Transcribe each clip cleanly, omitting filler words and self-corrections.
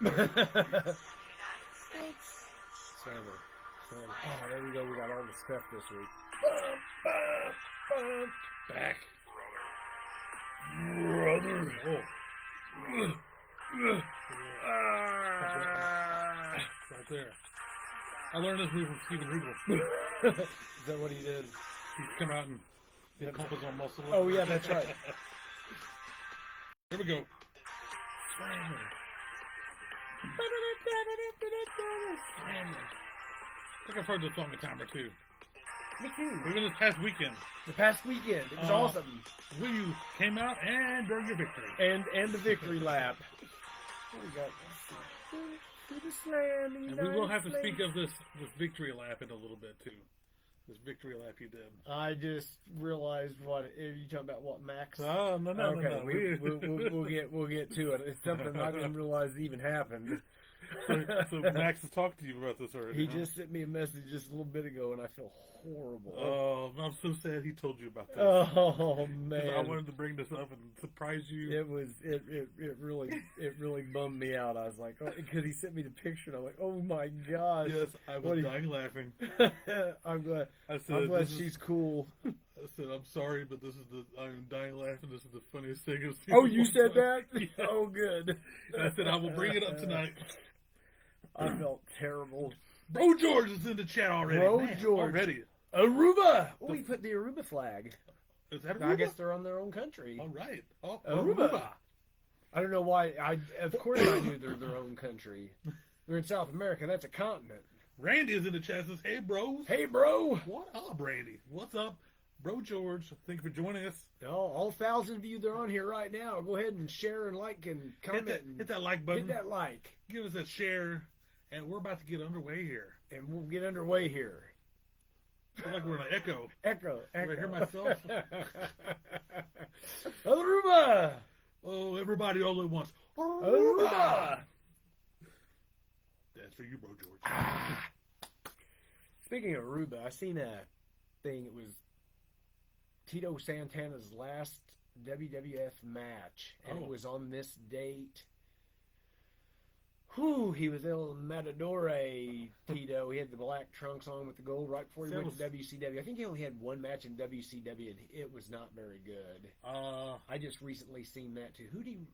Sandler. Oh, there we go. We got all the stuff this week. Back. Brother. Right there. I learned this move from Steven Regal. Is that what he did? He's come out and pump his own muscle. Oh, yeah, that's right. Here we go. I think I've heard this song a time or two. Me too. Even this past weekend. The past weekend. It was awesome. When you came out and during your victory. And the victory lap. What we got? And we will have to speak of this victory lap in a little bit too. This victory lap you did. I just realized what are you talking about? What Max? Oh no. Okay, we'll get to it. It's something I didn't realize even happened. So Max has talked to you about this already. He just sent me a message just a little bit ago, and I feel horrible. Oh, I'm so sad he told you about this. Oh man! I wanted to bring this up and surprise you. It really bummed me out. I was like, because he sent me the picture, and I'm like, oh my gosh! Yes, I was dying laughing. I'm glad. I said, I'm glad she's cool. I said, I'm sorry, but I'm dying laughing. This is the funniest thing I've seen. Oh, you said that? Yeah. Oh, good. And I said, I will bring it up tonight. I felt terrible. Bro George is in the chat already. Bro Man, George. already. Aruba! Oh, we put the Aruba flag. Is that Aruba? I guess they're on their own country. All right. Oh, Aruba. I don't know why. Of course I knew they're their own country. They're in South America. That's a continent. Randy is in the chat. Says, hey, bros. Hey, bro. What up, Randy? Whatk up? Bro George, thank you for joining us. All 1,000 of you that are on here right now, go ahead and share and like and comment. Hit that like button. Hit that like. Give us a share. And we're about to get underway here. And we'll get underway here. I feel like we're in an echo. Echo. I hear myself. Aruba! Oh, everybody all at once. Aruba! That's for you, Bro George. Speaking of Aruba, I seen a thing. It was Tito Santana's last WWF match. And it was on this date. Whew, he was El Matador, Tito. He had the black trunks on with the gold right before he went to WCW. I think he only had one match in WCW, and it was not very good. I just recently seen that too. Who do you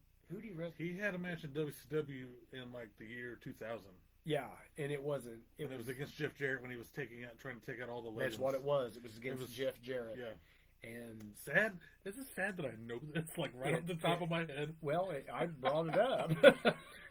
wrestle? He had a match in WCW in like the year 2000. Yeah, and it wasn't. It was against Jeff Jarrett when he was trying to take out all the legends. That's what it was. It was against Jeff Jarrett. Yeah. And sad. Is it sad that I know this like right off the top of my head? Well, I brought it up.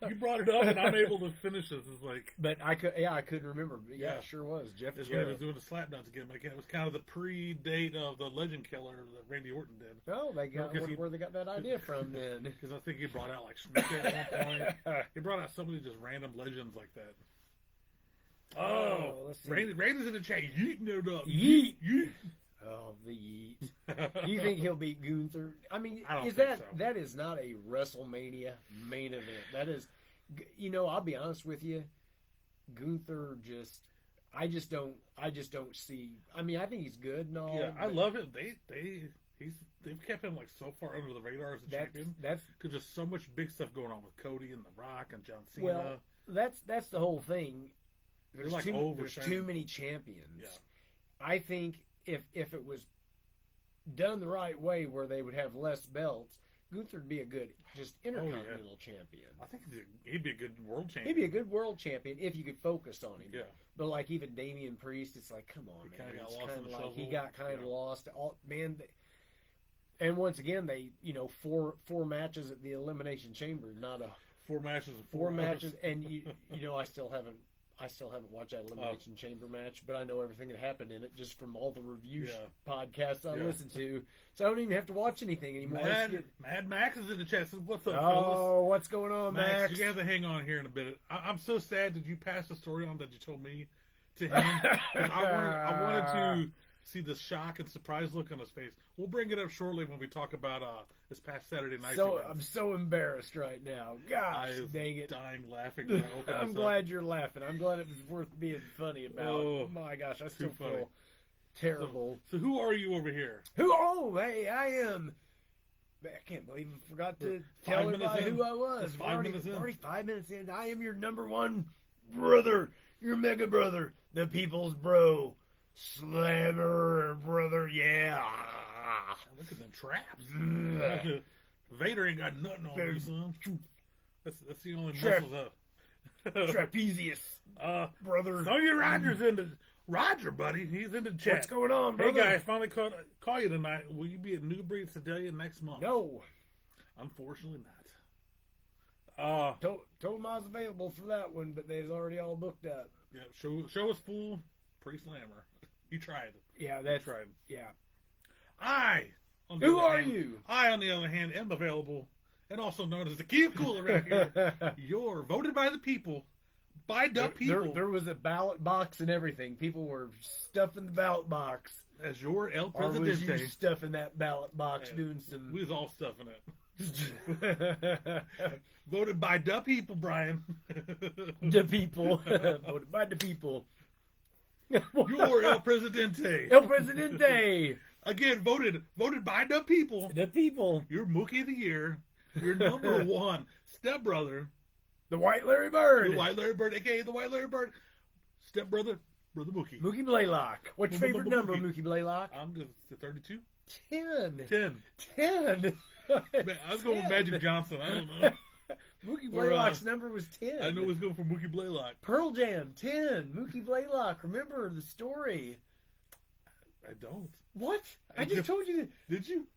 You brought it up, and I'm able to finish this. It's like, but I couldn't remember. But yeah, it sure was Jeff. That's when he was doing the slapdowns again. Like, it was kind of the pre-date of the Legend Killer that Randy Orton did. Oh, they got where they got that idea from then? Because I think he brought out like Schmidt at one point. He brought out so many just random legends like that. Oh, Randy's in the chat. Yeeting it up. Yeet. Oh, the Yeet. Do you think he'll beat Gunther? I mean, that is not a WrestleMania main event. That is, I'll be honest with you, Gunther I just don't see. I mean, I think he's good and all. Yeah, I love it. They've kept him like so far under the radar as a champion. That's because there's so much big stuff going on with Cody and The Rock and John Cena. Well, that's the whole thing. There's like too many champions. Yeah. I think if it was done the right way, where they would have less belts, Gunther would be a good intercontinental champion. I think he'd be a good world champion. He'd be a good world champion if you could focus on him. Yeah. But like even Damian Priest, it's like, come on, man. He got kind of lost. And once again, they four matches at the Elimination Chamber, not a 4 matches. Four matches, and I still haven't watched that Elimination Chamber match, but I know everything that happened in it just from all the review podcasts I listened to. So I don't even have to watch anything anymore. Mad Max is in the chat. Says, what's up, fellas? What's going on, Max? You have to hang on here in a bit. I'm so sad that you passed the story on that you told me to him. I wanted to see the shock and surprise look on his face. We'll bring it up shortly when we talk about this past Saturday night. So I'm so embarrassed right now. Gosh, dang it! Dying laughing. I'm glad you're laughing. I'm glad it was worth being funny about. Oh my gosh, I still feel terrible. So who are you over here? Oh, hey, I am I can't believe I forgot to tell everybody who I was. Already 5 minutes in. I am your number one brother, your mega brother, the people's bro, Slammer brother. Yeah. Look at them traps. Vader ain't got nothing on me, son. That's the only muscles up. Trapezius, brother. Sonya Rogers into Roger, buddy. He's in the chat. What's going on, brother? Hey guys, finally call you tonight. Will you be at New Breed Sedalia next month? No, unfortunately not. Told them I was available for that one, but they's already all booked up. Yeah, show us full pre-slammer. You tried. Yeah, that's right. Yeah. Who are you? I, on the other hand, am available, and also known as the Keith Cooler right here. You're voted by the people, by the people. There was a ballot box and everything. People were stuffing the ballot box. As your El Presidente. Or was you stuffing that ballot box doing some... We was all stuffing it. Voted by the people, Brian. The people. Voted by the people. You're El Presidente. El Presidente. Again, voted by the people. The people. You're Mookie of the Year. You're number one stepbrother. The White Larry Bird. The White Larry Bird, a.k.a. the White Larry Bird. Stepbrother, Brother Mookie. Mookie Blaylock. What's your favorite number, Mookie Blaylock? I'm going to 32. 10. Man, I was going with Magic Johnson. I don't know. Mookie Blaylock's number was 10. I know it was going for Mookie Blaylock. Pearl Jam, 10. Mookie Blaylock. Remember the story. I don't. What? I just told you that. Did you?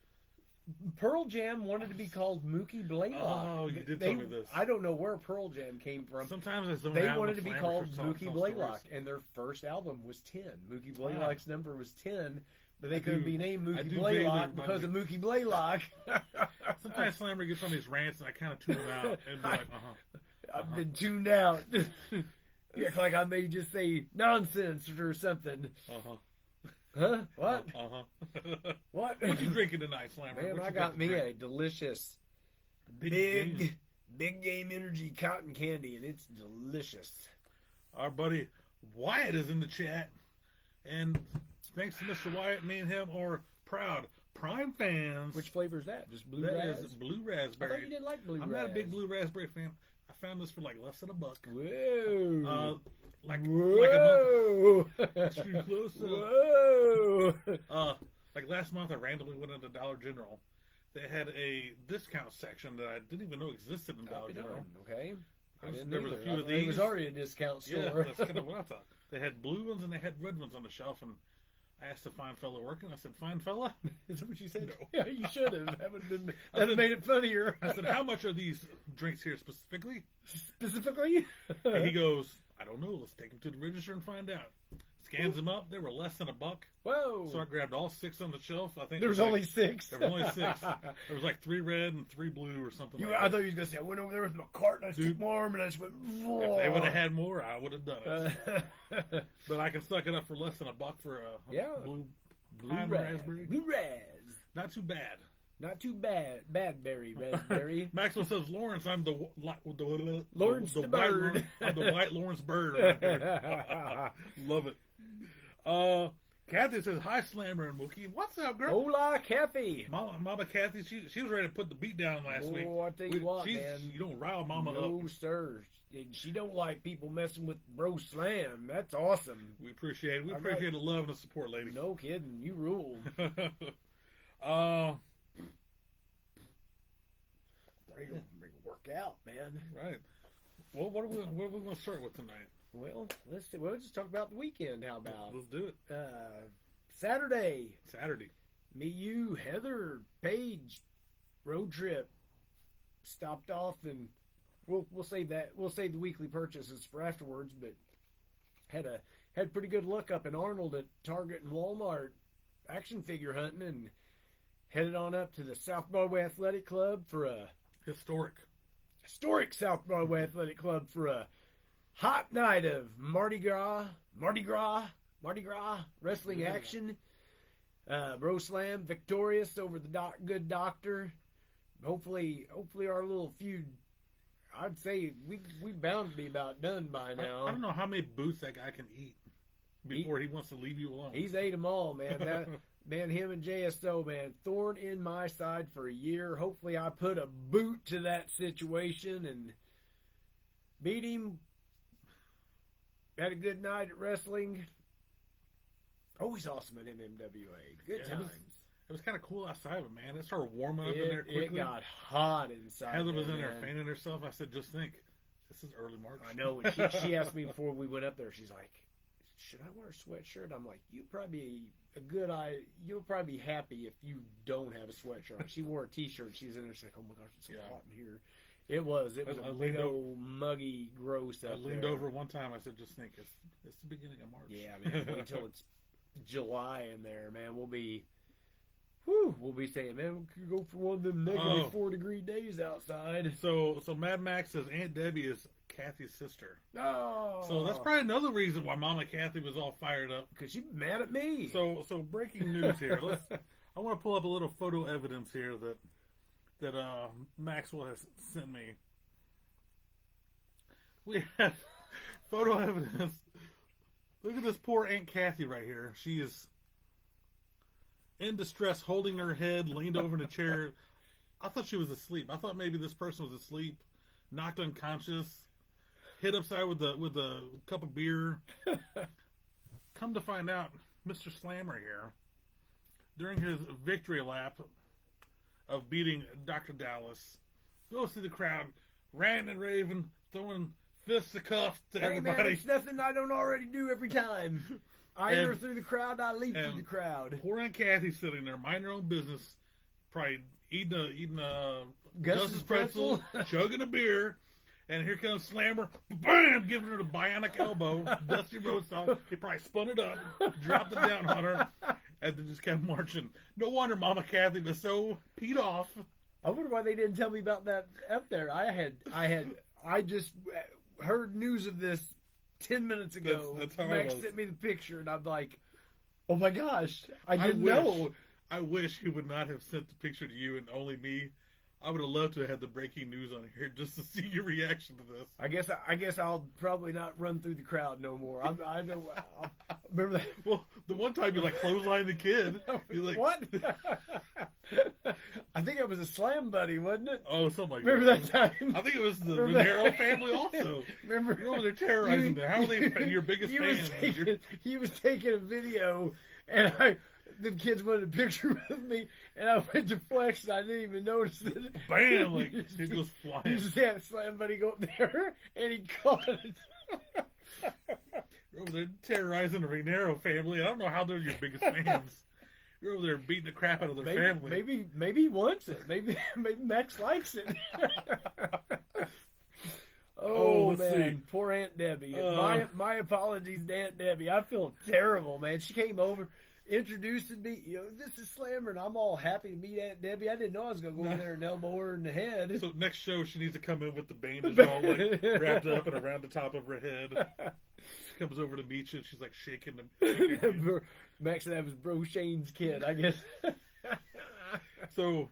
Pearl Jam wanted to be called Mookie Blaylock. Oh, you did tell me this. I don't know where Pearl Jam came from. Sometimes they wanted to be called Mookie Blaylock, and their first album was 10. Mookie Blaylock's number was 10, but they couldn't be named Mookie Blaylock because of Mookie Blaylock. Sometimes Slammer gets on these rants, and I kind of tune him out and be like, I've been tuned out. You act like I may just say nonsense or something. Huh? What? What? What you drinking tonight, Slammer? Man, I got me a delicious big game energy cotton candy, and it's delicious. Our buddy Wyatt is in the chat, and thanks to Mr. Wyatt, me and him are proud Prime fans. Which flavor is that? Just blue raspberry? That is blue raspberry. I thought you didn't like blue I'm not a big blue raspberry fan. I found this for like less than $1. Whoa. Whoa. Extreme close up. Whoa. Like last month, I randomly went into Dollar General. They had a discount section that I didn't even know existed in Dollar General. Okay. There was a few of these. It was already a discount store. Yeah, that's kind of what I thought. They had blue ones and they had red ones on the shelf, and I asked the fine fella working. I said, "Fine fella." Is that what you said? No. Yeah, you should have. That would have made it funnier. I said, "How much are these drinks here specifically?" Specifically? And he goes, "I don't know. Let's take them to the register and find out." Scans them up. They were less than $1. Whoa! So I grabbed all 6 on the shelf. I think there was only 6. There were only 6. There was like 3 red and 3 blue or something. I thought you were gonna say I went over there with my cart and I took my arm and I just went. Whoa. If they would have had more, I would have done it. But I can suck it up for less than $1 for a blue raspberry. Blue raz. Not too bad. Not too bad. Bad berry, raspberry. Maxwell says, Lawrence, I'm the Lawrence the bird. I'm the white Lawrence bird. Right there. Love it. Kathy says, "Hi, Slammer and Mookie. What's up, girl?" Hola, Kathy. Mama Kathy, she was ready to put the beat down last week. Oh, I tell you what, man. You don't rile Mama up. No, sir. She don't like people messing with Bro Slam. That's awesome. We appreciate it. We appreciate the love and the support, lady. No kidding. You rule. Ready to work out, man. Right. Well, what are we going to start with tonight? Well, let's see. We'll just talk about the weekend. How about? Let's do it. Saturday. Me, you, Heather, Paige, road trip. Stopped off, and we'll save that. We'll save the weekly purchases for afterwards. But had pretty good luck up in Arnold at Target and Walmart, action figure hunting, and headed on up to the South Broadway Athletic Club for a historic South Broadway Athletic Club for a hot night of Mardi Gras wrestling action. Bro Slam victorious over the Good Doctor. Hopefully our little feud, I'd say we bound to be about done by now. I don't know how many boots that guy can eat before he wants to leave you alone. He's ate them all, man. man, him and JSO, man, thorn in my side for a year. Hopefully I put a boot to that situation and beat him. Had a good night at wrestling. Always awesome at MMWA. Good times. It was kind of cool outside, but man, it started warming up in there quickly. It got hot inside. Heather was in there fanning herself. I said, just think, this is early March. I know. When she asked me before we went up there, she's like, should I wear a sweatshirt? I'm like, you'll probably be happy if you don't have a sweatshirt. She wore a t-shirt. She's in there. She's like, oh my gosh, it's so hot in here. It was a big old muggy, gross up there. I leaned over one time. I said, just think, it's the beginning of March. Yeah, man. Wait until it's July in there, man. We'll be saying, man, we could go for one of them negative 4-degree days outside. So Mad Max says Aunt Debbie is Kathy's sister. Oh. So that's probably another reason why Mama Kathy was all fired up. Because she's mad at me. So breaking news here. I want to pull up a little photo evidence here that Maxwell has sent me. We have photo evidence. Look at this poor Aunt Kathy right here. She is in distress, holding her head, leaned over in a chair. I thought she was asleep. I thought maybe this person was asleep, knocked unconscious, hit upside with a cup of beer. Come to find out, Mr. Slammer here, during his victory lap of beating Dr. Dallas, goes through the crowd, ranting and raving, throwing fisticuffs to everybody. Man, it's nothing I don't already do every time. I enter through the crowd, I leap through the crowd. Poor Aunt Kathy sitting there, minding her own business, probably eating a Gus's pretzel, chugging a beer, and here comes Slammer, bam, giving her the bionic elbow, Dusty Rhodes style. He probably spun it up, dropped it down on her, and then just kept marching. No wonder Mama Kathy was so peed off. I wonder why they didn't tell me about that up there. I just heard news of this 10 minutes ago. That's how Max sent me the picture, and I'm like, oh my gosh, I didn't know. I wish he would not have sent the picture to you and only me. I would have loved to have had the breaking news on here just to see your reaction to this. I guess I'll probably not run through the crowd no more. I know. Remember that? Well, the one time you clotheslined the kid. You're like, what? I think it was a Slam Buddy, wasn't it? Oh, something like Remember that time? I think it was the Renero family also. Remember? You're over there terrorizing them. How are they your biggest fan? He was taking a video, and the kids wanted a picture with me, and I went to flex, and I didn't even notice it. Bam! Like, it goes flying. You just had Slam Buddy go up there, and he caught it. You're over there terrorizing the Renero family. I don't know how they're your biggest fans. You're over there beating the crap out of their family. Maybe he wants it. Maybe Max likes it. Oh man, see. Poor Aunt Debbie. My apologies to Aunt Debbie. I feel terrible, man. She came over, introduced me. This is Slammer, and I'm all happy to meet Aunt Debbie. I didn't know I was going to go in there and elbow her in the head. So next show, she needs to come in with the bandage all wrapped up and around the top of her head. She comes over to meet you, and she's shaking them. Max and that was Bro Shane's kid, I guess. So,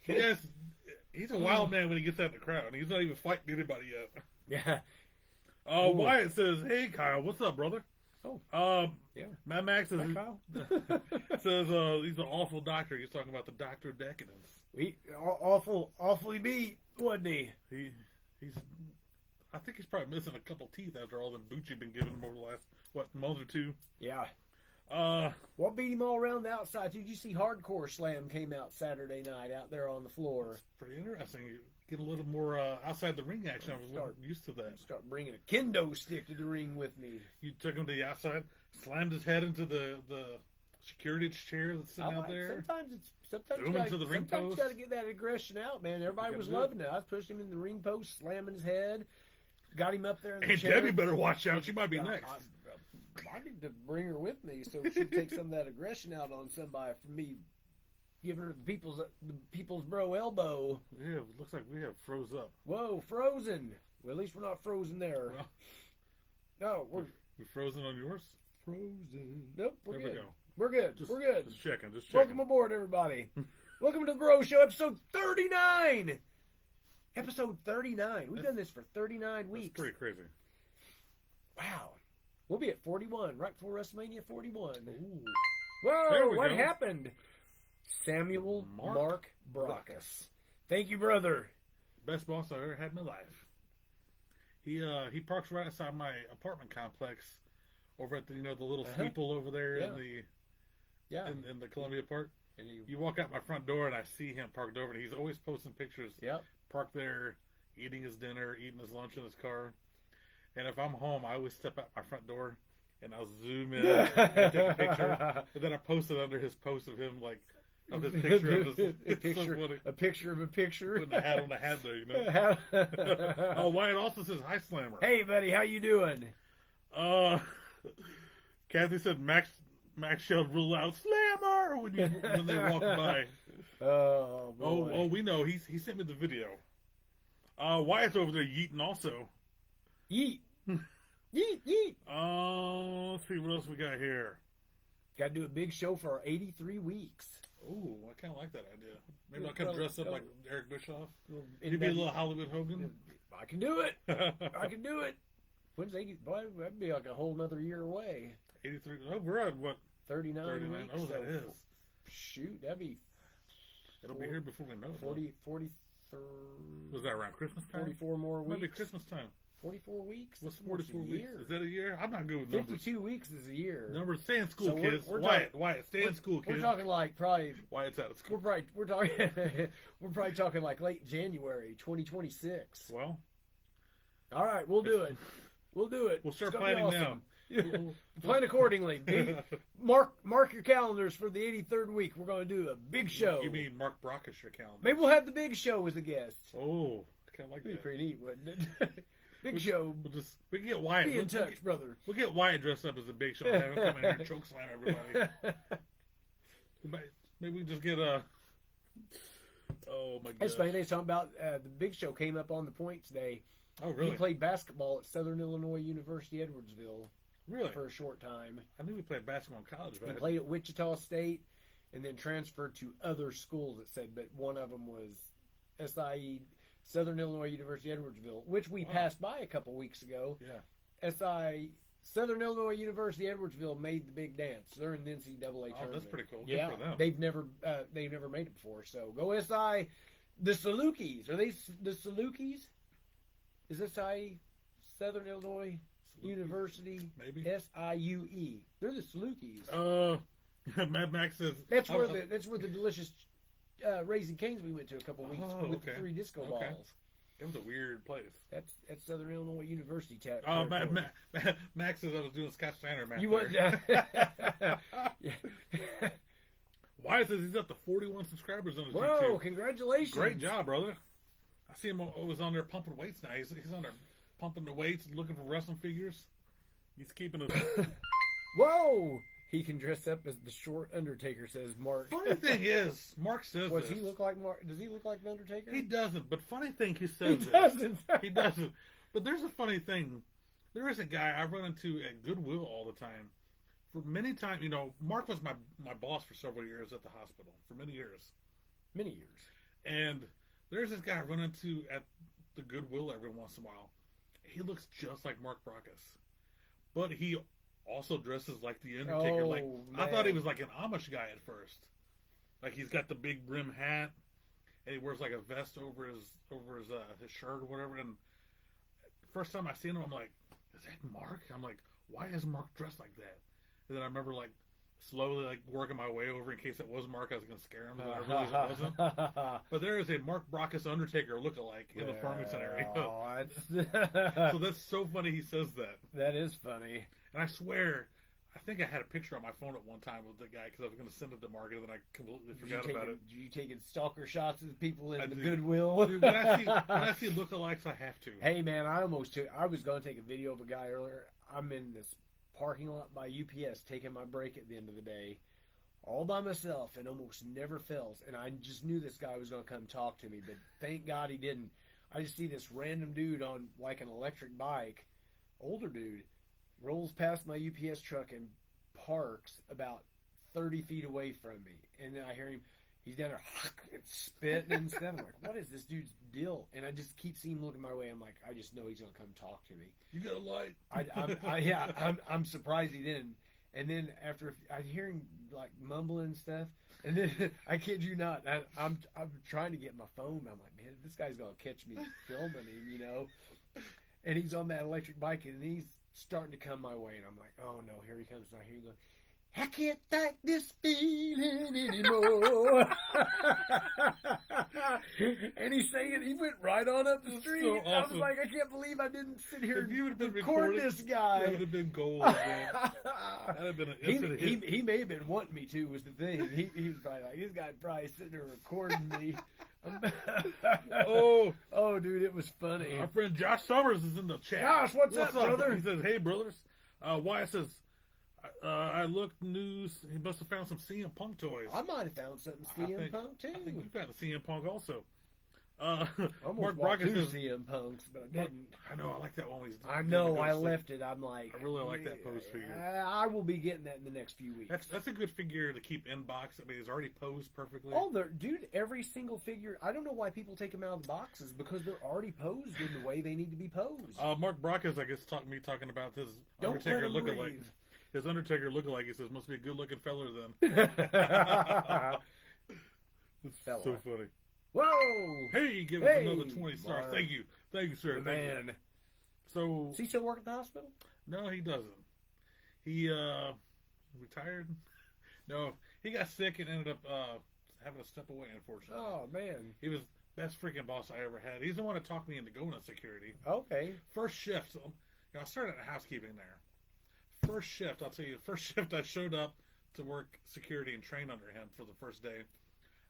he's a wild man when he gets out in the crowd. He's not even fighting anybody yet. Yeah. Wyatt says, "Hey Kyle, what's up, brother?" Oh. Yeah. Mad Max says, Kyle? says he's an awful doctor. He's talking about the Doctor of Decadence. Awfully beat, wasn't he? He's. I think he's probably missing a couple teeth after all the boots you've been giving him over the last month or two. Yeah. What beat him all around the outside? Did you see Hardcore Slam came out Saturday night out there on the floor? Pretty interesting. You get a little more outside the ring action. I was used to that. Start bringing a kendo stick to the ring with me. You took him to the outside, slammed his head into the security chair that's sitting out there. Sometimes you got to get that aggression out, man. Everybody was loving it. I was pushing him in the ring post, slamming his head, got him up there in the chair. Debbie better watch out. She might be next. I need to bring her with me so she can take some of that aggression out on somebody for me giving her the people's bro elbow. Yeah, it looks like we have froze up. Whoa, frozen. Well, at least we're not frozen there. Well, no, we're frozen on yours? Frozen. Nope, we're good. We go. We're good. We're good. Just checking. Welcome aboard, everybody. Welcome to the Bro Show, episode 39. Episode 39. We've done this for 39 weeks. That's pretty crazy. Wow. We'll be at 41, right before WrestleMania 41. Ooh. Whoa, we what go. happened? Samuel Mark Brockus. Thank you, brother. Best boss I've ever had in my life. He parks right outside my apartment complex over at the the little steeple over there in the Columbia Park. And you walk out my front door and I see him parked over, and he's always posting pictures. Yep. Parked there, eating his dinner, eating his lunch in his car. And if I'm home, I always step out my front door and I'll zoom in and take a picture. And then I post it under his post of him, like, of his picture of his a picture of a picture. With the hat on the hat there, Oh, Wyatt also says, hi, Slammer. Hey, buddy, how you doing? Kathy said Max yelled real loud, Slammer, when they walked by. Oh, boy. Oh, we know. He sent me the video. Wyatt's over there yeeting also. Yeet. Yeet, yeet. Let's see what else we got here. Got to do a big show for our 83 weeks. Ooh, I kind of like that idea. Maybe I'll come dress up like Eric Bischoff. You be a little Hollywood Hogan. I can do it. I can do it. When's 80? Boy, that'd be like a whole another year away. 83. Oh, we're at what? 39 39. weeks. Oh, that is. Shoot, that'd be. It'll be here before we know it. 43. Was that around Christmas time? 44 more weeks. Maybe Christmas time. 44 weeks? What's 44 weeks? Is that a year? I'm not good with 52 numbers. weeks is a year. Numbers, stay in school, So kids. we're Wyatt, stay in school, kids. We're talking like probably. Wyatt's out of school. We're talking. We're probably talking like late January 2026. Well, all right, we'll do it. We'll do it. We'll start planning now. Plan accordingly. Mark your calendars for the 83rd week. We're going to do a big show. You mean Mark Brockus, your calendar? Maybe we'll have the big show as a guest. Oh, I kind of like That'd be that. pretty neat, wouldn't it? Big show. We can get Wyatt. Be in touch, brother. We'll get Wyatt dressed up as a big show and have him come in here and choke slam everybody. Maybe we just get a. Oh my god! It's funny. They was talking about the big show came up on the points day. Oh really? He played basketball at Southern Illinois University, Edwardsville. Really? For a short time. I knew we played basketball in college. He played at Wichita State, and then transferred to other schools. It said, but one of them was SIE, Southern Illinois University, Edwardsville, which we passed by a couple weeks ago. Yeah. Southern Illinois University, Edwardsville made the big dance. They're in the NCAA tournament. Oh, that's pretty cool. Yeah, Good for them. they've never made it before. So go SI. The Salukis, are they the Salukis? Is SI Southern Illinois University? Maybe SIUE. They're the Salukis. Mad Max says that's where the delicious Raising Cane's we went to a couple weeks with the 3 disco balls. It was a weird place. That's Southern Illinois University. Max says I was doing Scott Steiner math. You want? Wyatt says he's up to 41 subscribers on his Whoa! YouTube. Congratulations! Great job, brother. I see him always on there pumping weights now. He's on there pumping the weights and looking for wrestling figures. He's keeping it. Whoa! He can dress up as the short Undertaker, says Mark. Funny thing is, Mark says Does he look like Mark? Does he look like the Undertaker? He doesn't. But funny thing, he says he doesn't. He doesn't. But there's a funny thing. There is a guy I run into at Goodwill all the time. For many times, Mark was my boss for several years at the hospital. For many years. Many years. And there's this guy I run into at the Goodwill every once in a while. He looks just like Mark Brockus. But he also dresses like the Undertaker. Oh, I thought he was like an Amish guy at first. Like he's got the big brim hat, and he wears like a vest over his shirt or whatever. And first time I seen him, I'm like, "Is that Mark?" I'm like, "Why is Mark dressed like that?" And then I remember like slowly working my way over in case it was Mark. I was gonna scare him, but I realized it wasn't. But there is a Mark Brockus Undertaker lookalike in the Farmington area. So that's so funny he says that. That is funny. And I swear, I think I had a picture on my phone at one time of the guy because I was going to send it to Mark, and then I completely forgot about it. You taking stalker shots of people in the Goodwill? Dude, when I see lookalikes, I have to. Hey man, I was going to take a video of a guy earlier. I'm in this parking lot by UPS taking my break at the end of the day, all by myself, and almost never fails. And I just knew this guy was going to come talk to me, but thank God he didn't. I just see this random dude on like an electric bike, older dude, rolls past my UPS truck and parks about 30 feet away from me. And then I hear him, he's down there spitting and stuff. I'm like, what is this dude's deal? And I just keep seeing him looking my way. I'm like, I just know he's going to come talk to me. You got a light. I'm surprised he didn't. And then after I hear him like mumbling and stuff, and then I kid you not, I'm trying to get my phone. I'm like, man, this guy's gonna catch me filming him, you know. And he's on that electric bike, and he's starting to come my way, and I'm like, oh no, here he comes. And I hear him going, I can't fight this feeling anymore. And he's saying, he went right on up the street. So awesome. I was like, I can't believe I didn't sit here If you would have been record recording, this guy. That would have been gold, man. That'd have been an instant hit. He may have been wanting me to, was the thing. He was probably like, this guy probably sitting there recording me. Oh, dude, it was funny. Our friend Josh Summers is in the chat. Josh, what's up, brother? He says, hey, brothers. Wyatt says, I looked news. He must have found some CM Punk toys. I might have found something CM Punk, too. I think you found a CM Punk also. Mark Brockett says CM Punks, but I didn't. I know, I like that one. I know, I left it. I'm like, I really like that pose figure. I will be getting that in the next few weeks. That's a good figure to keep in box. I mean, it's already posed perfectly. Oh, dude, every single figure. I don't know why people take them out of the boxes because they're already posed in the way they need to be posed. Mark Brockett, I guess, talking about this Undertaker lookalike. His Undertaker lookalike. He says, must be a good looking fella then. It's so funny. Whoa! Hey, give us another 20 stars. Mark. Thank you, sir. Man. So, does he still work at the hospital? No, he doesn't. He retired. No, he got sick and ended up having to step away. Unfortunately. Oh man. He was best freaking boss I ever had. He's the one that talked me into going to security. Okay. First shift. So, I started at housekeeping there. First shift, I'll tell you. First shift, I showed up to work security and train under him for the first day.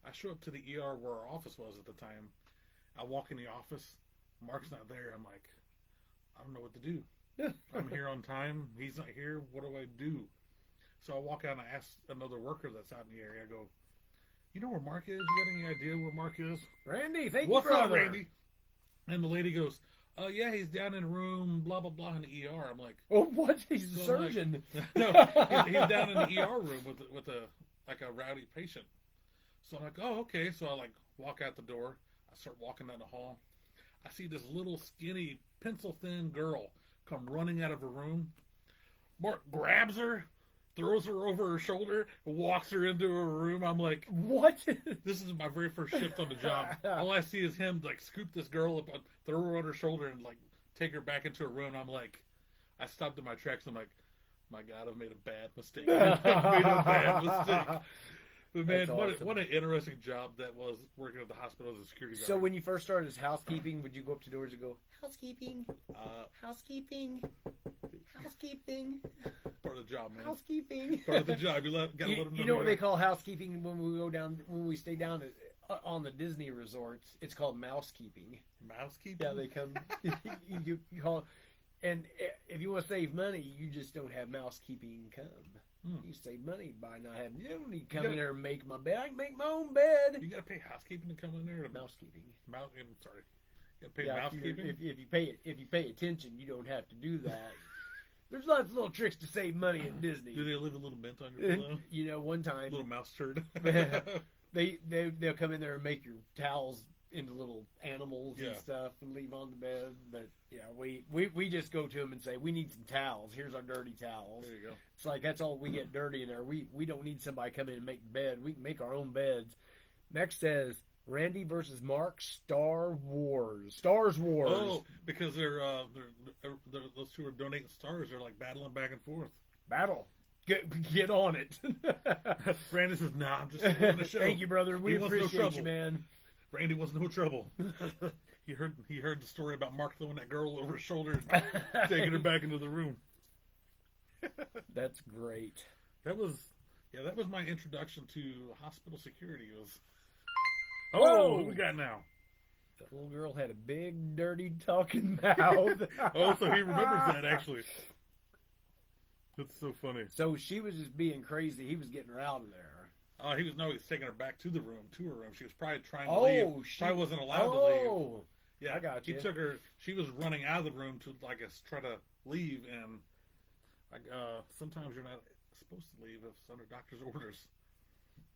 I show up to the ER where our office was at the time. I walk in the office. Mark's not there. I'm like, I don't know what to do. I'm here on time. He's not here. What do I do? So I walk out and I ask another worker that's out in the area. I go, you know where Mark is? You got any idea where Mark is? Randy, thank you, brother. What's up, Randy? And the lady goes, oh, yeah, he's down in room blah, blah, blah in the ER. I'm like, oh, what? He's a surgeon. Like, no, he's down in the ER room with a rowdy patient. So I'm like, oh, okay. So I walk out the door. I start walking down the hall. I see this little skinny, pencil-thin girl come running out of her room. Mark grabs her, throws her over her shoulder, walks her into her room. I'm like, what? This is my very first shift on the job. All I see is him scoop this girl up, throw her on her shoulder, and take her back into her room. And I'm like, I stopped in my tracks. I'm like, my God, I've made a bad mistake. I've made a bad mistake. But man, awesome. what an interesting job that was, working at the hospital as a security guard. So when you first started as housekeeping, would you go up to doors and go, housekeeping, housekeeping, housekeeping? Part of the job, man. Housekeeping. Part of the job. You let them know. You know what they call housekeeping when we stay down on the Disney resorts? It's called mousekeeping. Mousekeeping? Yeah, they come. you call, and if you want to save money, you just don't have mousekeeping come. You save money by not having. You don't need to come in there and make my bed. I can make my own bed. You got to pay housekeeping to come in there. Mousekeeping. Sorry. You got to pay mousekeeping. If you pay attention, you don't have to do that. There's lots of little tricks to save money at Disney. Do they leave a little mint on your pillow? You know, one time, a little mouse turd. they'll come in there and make your towels into little animals and stuff and leave on the bed. But yeah, we just go to them and say, we need some towels. Here's our dirty towels. There you go. It's like, that's all we get dirty in there. We don't need somebody to come in and make the bed. We can make our own beds. Next says, Randy versus Mark, Star Wars. Stars Wars. Oh, because they're those two are donating stars. They're battling back and forth. Battle. Get on it. Randy says, nah, I'm just doing the show. Thank you, brother. We appreciate you, man. Randy was no trouble. He heard the story about Mark throwing that girl over his shoulder and taking her back into the room. That's great. That was my introduction to hospital security. Whoa! What we got now? The little girl had a big, dirty talking mouth. Oh, so he remembers that, actually. That's so funny. So she was just being crazy. He was getting her out of there. He was taking her back to her room. She was probably trying to leave. She wasn't allowed to leave. Yeah, I got you. He took her. She was running out of the room to try to leave, and sometimes you're not supposed to leave if it's under doctor's orders.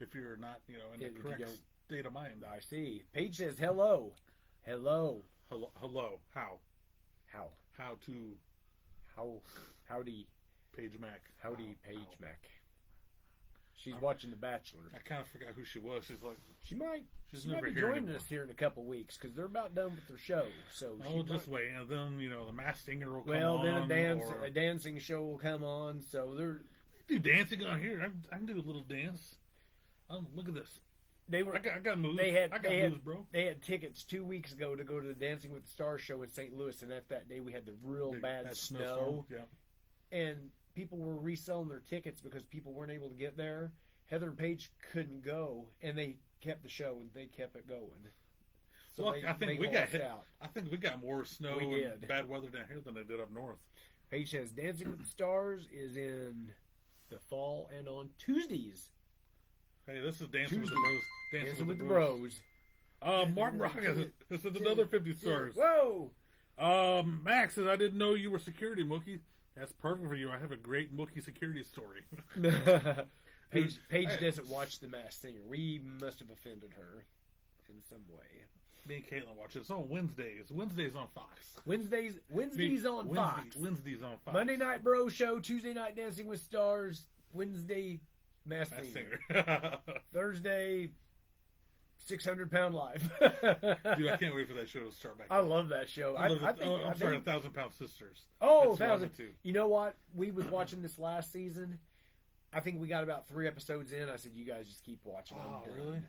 If you're not, in the correct state of mind. I see. Paige says hello. Hello. Hello. How? How? How to? Howdy. Paige Mack. Howdy, Paige Mack. She's watching The Bachelor. I kind of forgot who she was. She's like, She might never be here joining anymore. us here in a couple weeks because they're about done with their show. So just wait, and then the Masked Singer will come well, on. then or a dancing show will come on. So they're do dancing on here. I can do a little dance. Look at this. they were I got moves. they had moves, bro. They had tickets 2 weeks ago to go to the Dancing with the Stars show in St. Louis, and that day we had the real bad That snow, snowstorm. Yeah. and people were reselling their tickets because people weren't able to get there. Heather and Paige couldn't go, and they kept the show and they kept it going. So Look, I think we got lost hit. out. I think we got more snow We and did. bad weather down here than they did up north. Paige says Dancing with the Stars is in the fall and on Tuesdays. Hey, this is Dancing with the Tuesday. Bros. Dancing with the Bros. Mark Rockets. This is another 50 stars. Whoa! Max says, I didn't know you were security, Mookie. That's perfect for you. I have a great Mookie security story. Paige doesn't watch The Masked Singer. We must have offended her in some way. Me and Caitlin watch it. It's on Wednesdays. Wednesdays on Fox. Wednesdays on Fox. Wednesdays on Fox. Monday Night Bro Show. Tuesday Night Dancing with Stars. Wednesday Masked Masked Singer. Singer. Thursday 600-Pound Life. Dude, I can't wait for that show to start back. I love that show. I'm sorry, 1,000 Pound Sisters. Oh, That's 1,000. too. You know what? We was watching this last season. I think we got about 3 episodes in. I said, "You guys just keep watching." Oh, I'm done. really?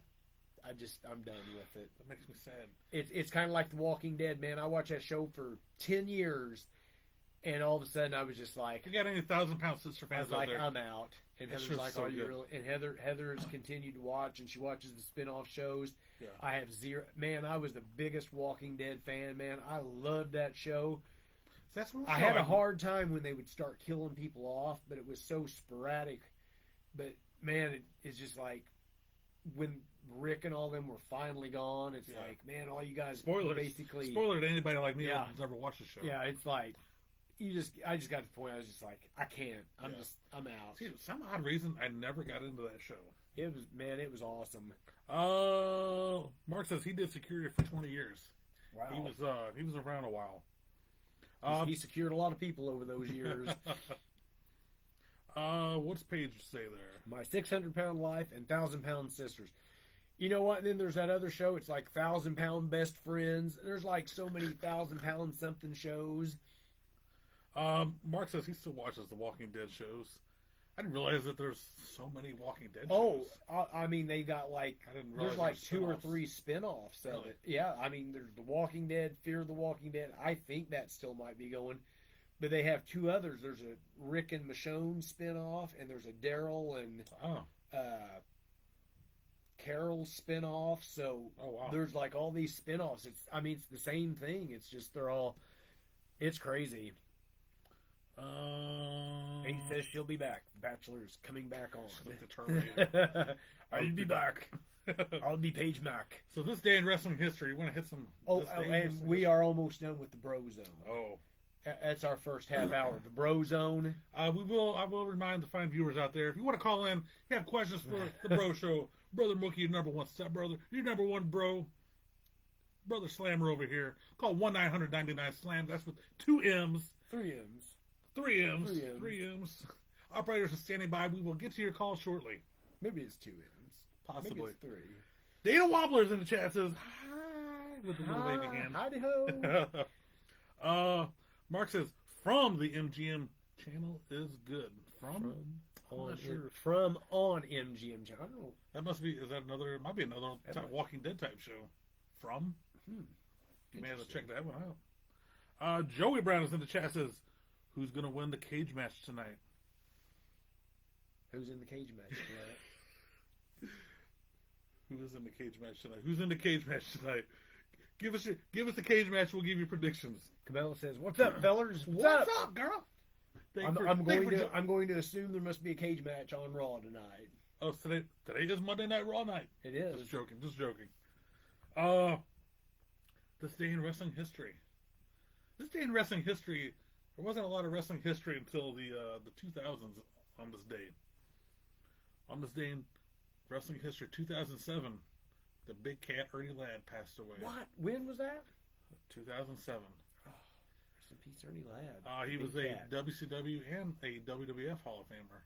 I'm done with it. That makes me sad. It's kind of like The Walking Dead, man. I watched that show for 10 years, and all of a sudden I was just like, You got any 1,000 Pound Sister I fans was like, out there? I'm out. And That Heather's show's like, so "Are you good. really?" And Heather's continued to watch, and she watches the spin-off shows. Yeah. I have zero. Man, I was the biggest Walking Dead fan, man. I loved that show. That's what I had a hard time when they would start killing people off, but it was so sporadic. But man, it's just like when Rick and all them were finally gone. It's Yeah. like, man, all you guys Spoilers. basically. Spoiler to anybody like me Yeah. who's never watched the show. Yeah, it's like I just got to the point. I was just like, I can't. Yeah. I'm out. See, for some odd reason, I never got into that show. It was awesome. Mark says he did security for 20 years. Wow. He was around a while. He secured a lot of people over those years. What's Paige say there? My 600-Pound Life and 1,000-Pound Sisters. You know what? And then there's that other show. It's like 1,000-Pound Best Friends. There's like so many 1,000-pound something shows. Mark says he still watches the Walking Dead shows. I didn't realize that there's so many Walking Dead shows. I mean, they got like, I didn't realize there's like there 2 were or 3 spin-offs of Really? it. Yeah, I mean, there's The Walking Dead, Fear of the Walking Dead. I think that still might be going. But they have 2 others. There's a Rick and Michonne spin-off, and there's a Daryl and Carol spin-off. So wow. there's like all these spin-offs. It's the same thing. It's just it's crazy. And he says she'll be back. Bachelor's coming back on. Like the Terminator. I'll be back. I'll be Paige Mack. So this day in wrestling history, you want to hit some? And we are almost done with the Bro Zone. Oh, That's our first half hour. The Bro Zone. I will remind the fine viewers out there, if you want to call in, you have questions for the Bro Show, Brother Mookie, your number one stepbrother, your number one bro, Brother Slammer over here. Call 1-900-99-SLAM. That's with 2 M's. 3 M's. 3 M's. 3 M's. 3 M's. Operators are standing by. We will get to your call shortly. Maybe it's 2 M's. Possibly. Maybe it's 3. Dana Wobbler's in the chat says, hi, with a little waving hand. Howdy-ho. Mark says, from the MGM channel is good. From on MGM channel. I don't know. That must be, might be another Walking Dead type show. From? You may have to check that one out. Joey Brown is in the chat says, who's going to win the cage match tonight? Who's in the cage match tonight? Who is in the cage match tonight? Who's in the cage match tonight? Give us the cage match. We'll give you predictions. Camilla says, "What's up, fellers? What's up, girl?" I'm going to assume there must be a cage match on Raw tonight. Oh, today is Monday Night Raw night. It is. Just joking. This day in wrestling history. This day in wrestling history. There wasn't a lot of wrestling history until the 2000s on this day. On this day in wrestling history, 2007, the big cat Ernie Ladd passed away. What? When was that? 2007. Rest in peace, Ernie Ladd. He Big was a cat. WCW and a WWF Hall of Famer.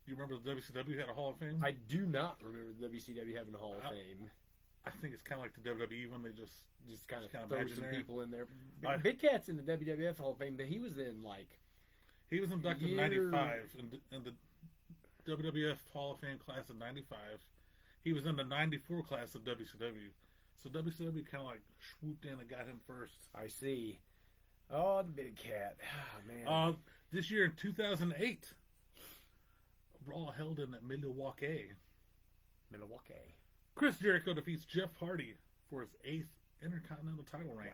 You remember the WCW had a Hall of Fame? I do not remember the WCW having a Hall of Fame. I think it's kind of like the WWE when they just Kind of throw some imaginary. people in there. Big Cat's in the WWF Hall of Fame, but he was in like he was inducted in '95 in the WWF Hall of Fame class of '95. He was in the '94 class of WCW. So WCW kind of like swooped in and got him first. I see. Oh, the Big Cat. Oh, man. This year in 2008, Raw held in Milwaukee. Chris Jericho defeats Jeff Hardy for his 8th Intercontinental title reign.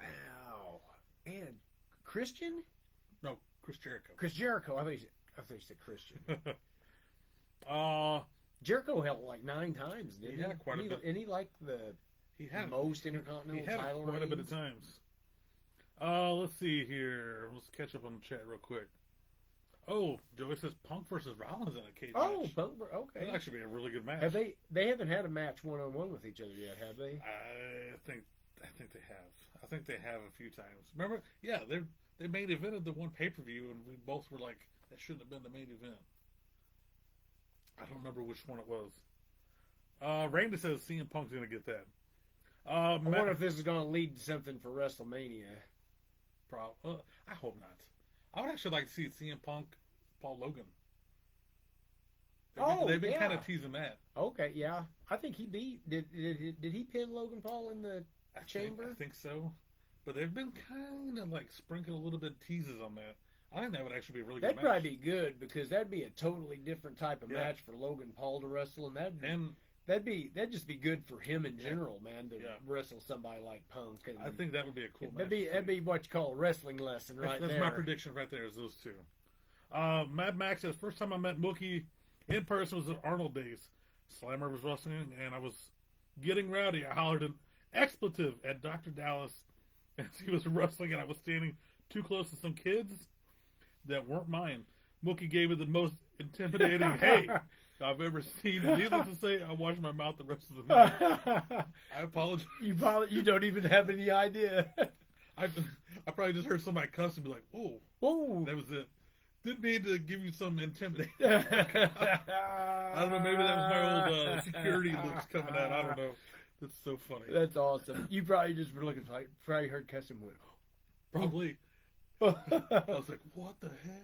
Wow. And Christian? No, Chris Jericho. Chris Jericho. I thought you said Christian. uh, Jericho held like 9 times, didn't he? Had quite a bit. And he like the most Intercontinental title quite reigns. a bit of times. Let's see here. Let's catch up on the chat real quick. Oh, Joey says Punk versus Rollins in a cage match. Punk, okay. That'll actually be a really good match. Have they haven't had a match one-on-one with each other yet, have they? I think they have. I think they have a few times. Remember? Yeah, they main evented the one pay-per-view, and we both were like, that shouldn't have been the main event. I don't remember which one it was. Randy says CM Punk's going to get that. I wonder if this is going to lead to something for WrestleMania. I hope not. I would actually like to see CM Punk, Paul Logan. They've been kind of teasing that. Okay, yeah. I think he beat. Did he pin Logan Paul in the chamber? I think so. But they've been kind of like sprinkling a little bit of teases on that. I think that would actually be a really good match. That'd probably be good because that'd be a totally different type of match for Logan Paul to wrestle, and that'd just be good for him in general, man, to wrestle somebody like Punk. And I think that would be a cool match. That'd be what you call a wrestling lesson, right there. That's my prediction right there. Is those two. Mad Max says first time I met Mookie in person was at Arnold days. Slammer was wrestling, and I was getting rowdy. I hollered an expletive at Dr. Dallas as he was wrestling, and I was standing too close to some kids that weren't mine. Mookie gave me the most intimidating hey I've ever seen. Needless to say, I washed my mouth the rest of the night. I apologize. You don't even have any idea. I probably just heard somebody cuss and be like, "Oh, that was it." Didn't mean to give you some intimidation. I don't know. Maybe that was my old security looks coming out. I don't know. It's so funny. That's awesome. You probably just were looking like probably heard cussing went. Probably. I was like, "What the hell?"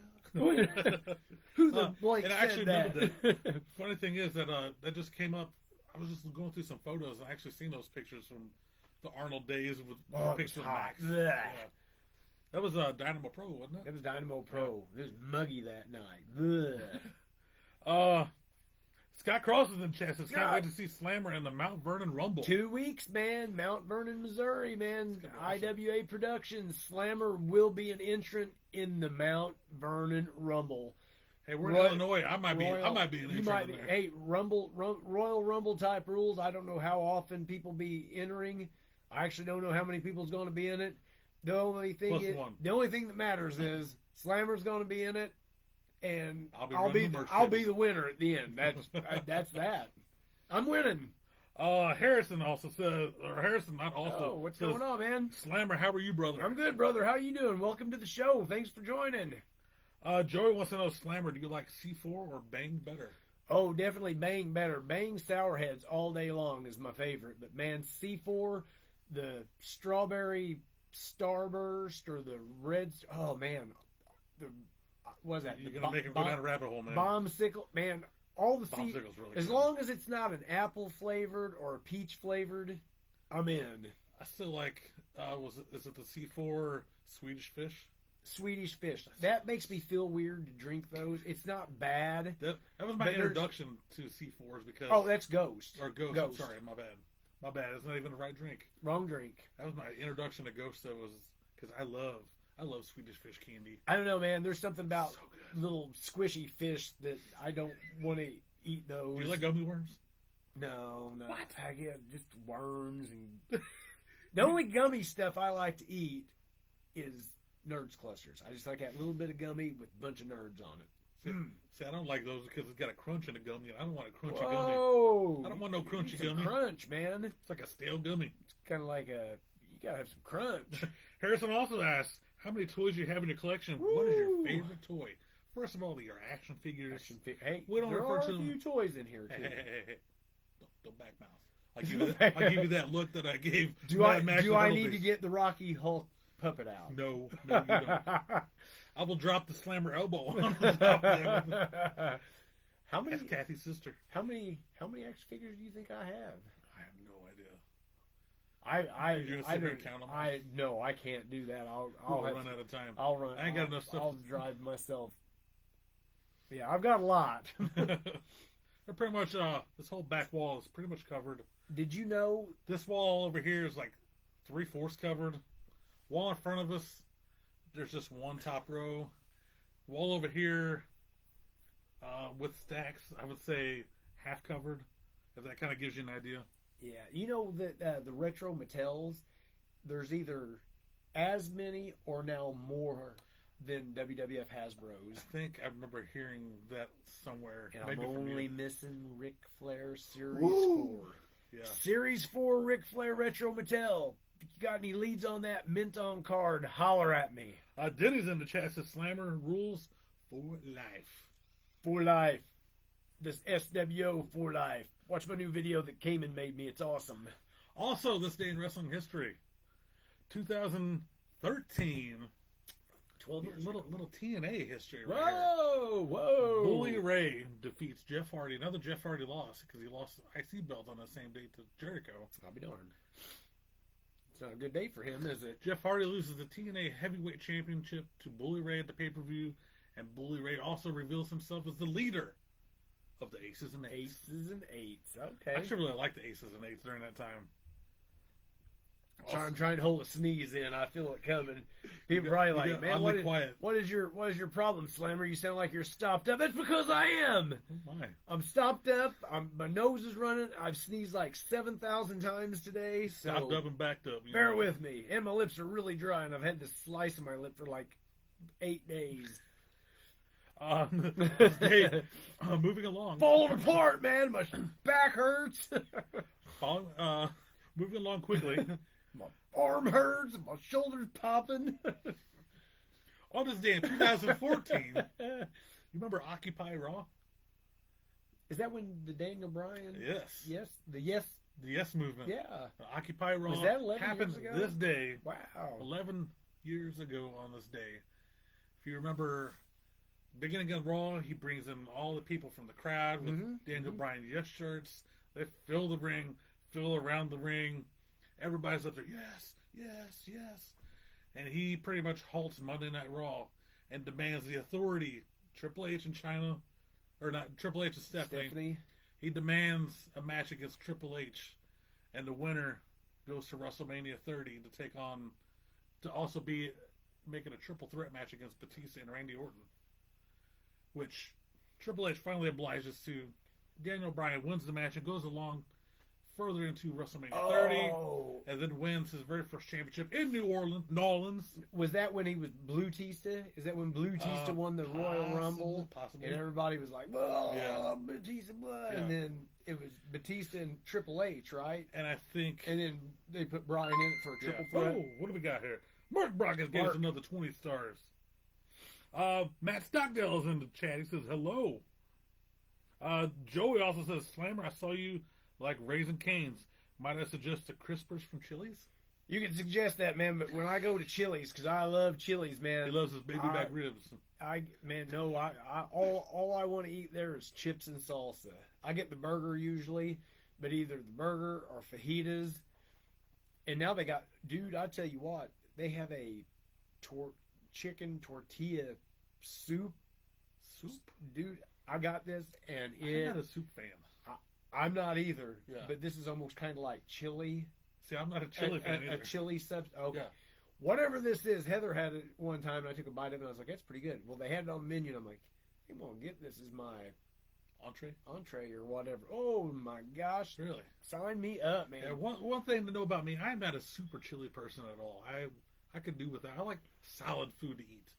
Who the Blake and I actually remember that. Funny thing is that that just came up. I was just going through some photos and I actually seen those pictures from the Arnold days with pictures of Max. Yeah. That was Dynamo Pro, wasn't it? It was Dynamo Pro. It was muggy that night. Scott Cross is in chat. Says, can't wait to see Slammer in the Mount Vernon Rumble. 2 weeks, man. Mount Vernon, Missouri, man. IWA Productions. Slammer will be an entrant in the Mount Vernon Rumble. Hey, we're in Illinois. I might be an entrant in there. Hey, Royal Rumble type rules. I don't know how often people be entering. I actually don't know how many people's going to be in it. The only thing that matters is Slammer's going to be in it, and I'll be the winner at the end. That's that. I'm winning. Harrison also says, or Harrison not also. Oh, what's going on, man? Slammer, how are you, brother? I'm good, brother. How you doing? Welcome to the show. Thanks for joining. Joey wants to know, Slammer, do you like C4 or Bang better? Oh, definitely Bang better. Bang Sourheads all day long is my favorite. But man, C4, the strawberry Starburst or the red. Oh man, what was that? You're gonna make him go down a rabbit hole, man. Bombsicle, man. All the really as long as it's not an apple flavored or a peach flavored, I'm in. I still like. Is it the C4 Swedish Fish? Swedish Fish. That makes me feel weird to drink those. It's not bad. That was my introduction to C4s because. Oh, that's Ghost. Or Ghost. I'm sorry, my bad. My bad. It's not even the right drink. Wrong drink. That was my introduction to Ghost. That was because I love Swedish Fish candy. I don't know, man. There's something about little squishy fish that I don't want to eat those. Do you like gummy worms? No. What? I get just worms and. The only gummy stuff I like to eat is Nerds clusters. I just like that little bit of gummy with a bunch of nerds on it. See, I don't like those because it's got a crunch in the gummy. I don't want a crunchy gummy. I don't want no crunchy gummy. Crunch, man. It's like a stale gummy. It's kind of like you gotta have some crunch. Harrison also asks, how many toys you have in your collection. Woo! What is your favorite toy? First of all, your action figures. Hey, we don't there refer are to a few toys in here too. Hey. Don't backmouth. I give you that look that I gave. Do I need to get the Rocky Hulk puppet out? No, you don't. I will drop the slammer elbow on the top of them. How many? That's Kathy's sister. How many action figures do you think I have? I have no idea. You're gonna sit here and count them? No, I can't do that. I'll run out of time. I'll run. I ain't got enough stuff. I'll drive myself. Yeah, I've got a lot. They're pretty much this whole back wall is pretty much covered. Did you know this wall over here is like 3/4 covered? Wall in front of us, there's just one top row. Wall over here, with stacks, I would say half covered. If that kind of gives you an idea. Yeah, you know that the retro Mattels, there's either as many or now more than WWF Hasbro's. I think I remember hearing that somewhere. And I'm only missing Ric Flair Series 4. Yeah. Series 4 Ric Flair Retro Mattel. If you got any leads on that mint on card, holler at me. Denny's in the chat says Slammer rules for life. For life. This SWO for life. Watch my new video that Cayman made me. It's awesome. Also, this day in wrestling history, 2013. 12 years little TNA history right here. Whoa! Bully Ray defeats Jeff Hardy. Another Jeff Hardy loss because he lost the IC belt on the same date to Jericho. I'll be darned. It's not a good day for him, is it? Jeff Hardy loses the TNA Heavyweight Championship to Bully Ray at the pay-per-view, and Bully Ray also reveals himself as the leader of the Aces and Eights. Aces and Eights, okay. I actually really liked the Aces and Eights during that time. I'm trying to hold a sneeze in. I feel it coming. People probably like, man, what is your problem, Slammer? You sound like you're stopped up. That's because I am. Oh my. I'm stopped up. My nose is running. I've sneezed like 7,000 times today. So stopped up and backed up. Bear with me. And my lips are really dry, and I've had this slice in my lip for like 8 days. Moving along. Falling apart, man. My back hurts. Moving along quickly. My arm hurts, my shoulders popping. On this day in 2014, you remember Occupy Raw? Is that when the Daniel Bryan? Yes. The Yes movement. Yeah. Occupy Raw was that 11 happened years ago? This day. Wow. 11 years ago on this day. If you remember, beginning of Raw, he brings in all the people from the crowd with Daniel Bryan Yes shirts. They fill the ring, fill around the ring. Everybody's up there, yes. And he pretty much halts Monday Night Raw and demands the authority. Triple H and China, or not, Triple H and Stephanie. He demands a match against Triple H. And the winner goes to WrestleMania 30 to take on, to also be making a triple threat match against Batista and Randy Orton. Which Triple H finally obliges to. Daniel Bryan wins the match and goes along further into WrestleMania 30, and then wins his very first championship in New Orleans. Was that when he was Blue Tista? Is that when Blue Tista won the Royal Rumble? Possibly. And everybody was like, Batista won. Yeah. And then it was Batista and Triple H, right? And I think... And then they put Bryan in it for a triple threat. Oh, what do we got here? Mark Brockett gave us another 20 stars. Matt Stockdale is in the chat. He says, hello. Joey also says, Slammer, I saw you like Raising Cane's. Might I suggest the Crispers from Chili's? You can suggest that, man, but when I go to Chili's, because I love Chili's, man. He loves his baby back ribs. All I want to eat there is chips and salsa. I get the burger usually, but either the burger or fajitas. And now they got, dude, I tell you what, they have a chicken tortilla soup. Dude, I got this, and I'm not a soup fan. I'm not either, but this is almost kind of like chili. See, I'm not a chili fan either. A chili substance. Okay. Yeah. Whatever this is, Heather had it one time, and I took a bite of it, and I was like, that's pretty good. Well, they had it on the menu, and I'm like, come on, get this as my entree or whatever. Oh, my gosh. Really? Sign me up, man. Yeah, one thing to know about me, I'm not a super chili person at all. I could do without. I like solid food to eat.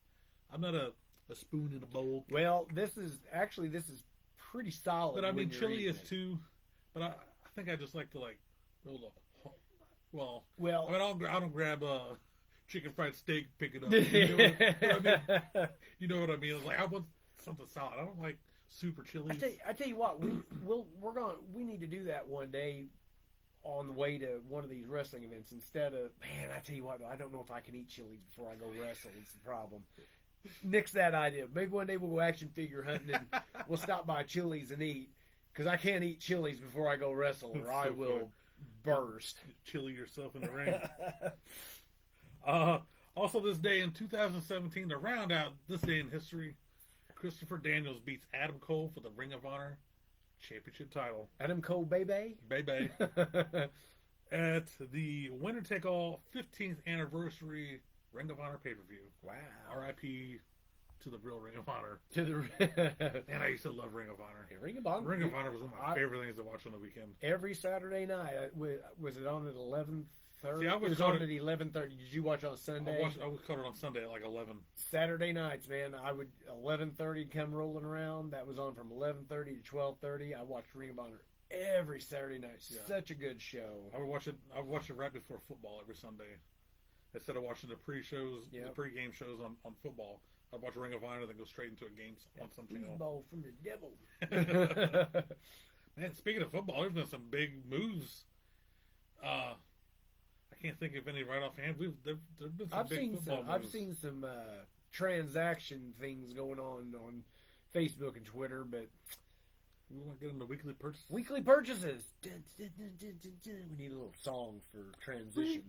I'm not a spoon in a bowl. Well, this is pretty solid. But I mean, chili is too. But I think I just like to like roll up. Well, I mean, I don't grab chicken fried steak, pick it up. You know what I mean? You know what I mean? It's like, I want something solid. I don't like super chili. I tell you what, we need to do that one day on the way to one of these wrestling events instead of, man, I tell you what, I don't know if I can eat chilies before I go wrestle. It's the problem. Nix that idea. Maybe one day we'll go action figure hunting and we'll stop by Chili's and eat, because I can't eat chilies before I go wrestle or I will burst. Chili yourself in the ring. Also this day in 2017, to round out this day in history, Christopher Daniels beats Adam Cole for the Ring of Honor Championship title. Adam Cole, baby. Baby. At the winner-take-all 15th anniversary Ring of Honor pay-per-view. Wow. R.I.P. to the real Ring of Honor. To the And I used to love Ring of Honor. Ring of Honor. Ring of Honor was one of my favorite things to watch on the weekend. Every Saturday night. Was it on at 11:30? See, it was on at 11:30. Did you watch on Sunday? I would cut it on Sunday at like 11. Saturday nights, man. I would 11:30 come rolling around. That was on from 11:30 to 12:30. I watched Ring of Honor every Saturday night. Yeah. Such a good show. I would watch it right before football every Sunday. Instead of watching the pre-shows, the pre-game shows on football, I'd watch Ring of Honor, then go straight into a game on something else. Football from the devil. Man, speaking of football, there's been some big moves. I can't think of any right offhand. There've been some big football moves. I've seen some transaction things going on Facebook and Twitter, but we want to get into weekly purchases. Weekly purchases. Dun, dun, dun, dun, dun, dun. We need a little song for transitions.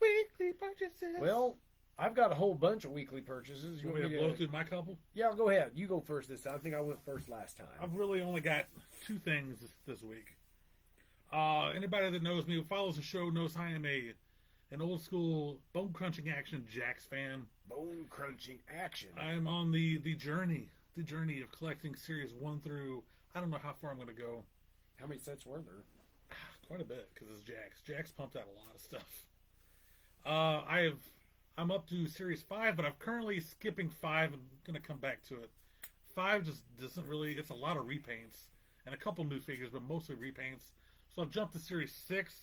Weekly purchases. Well, I've got a whole bunch of weekly purchases. You want me to blow through my couple? Yeah, go ahead. You go first this time. I think I went first last time. I've really only got two things this week. Anybody that knows me, who follows the show, knows I am an old school bone crunching action Jax fan. Bone crunching action. I'm on the journey of collecting series 1 through, I don't know how far I'm going to go. How many sets were there? Quite a bit, because it's Jax. Jax pumped out a lot of stuff. I'm up to series 5, but I'm currently skipping 5 and going to come back to it. 5 just doesn't really, it's a lot of repaints and a couple new figures, but mostly repaints. So I've jumped to series 6.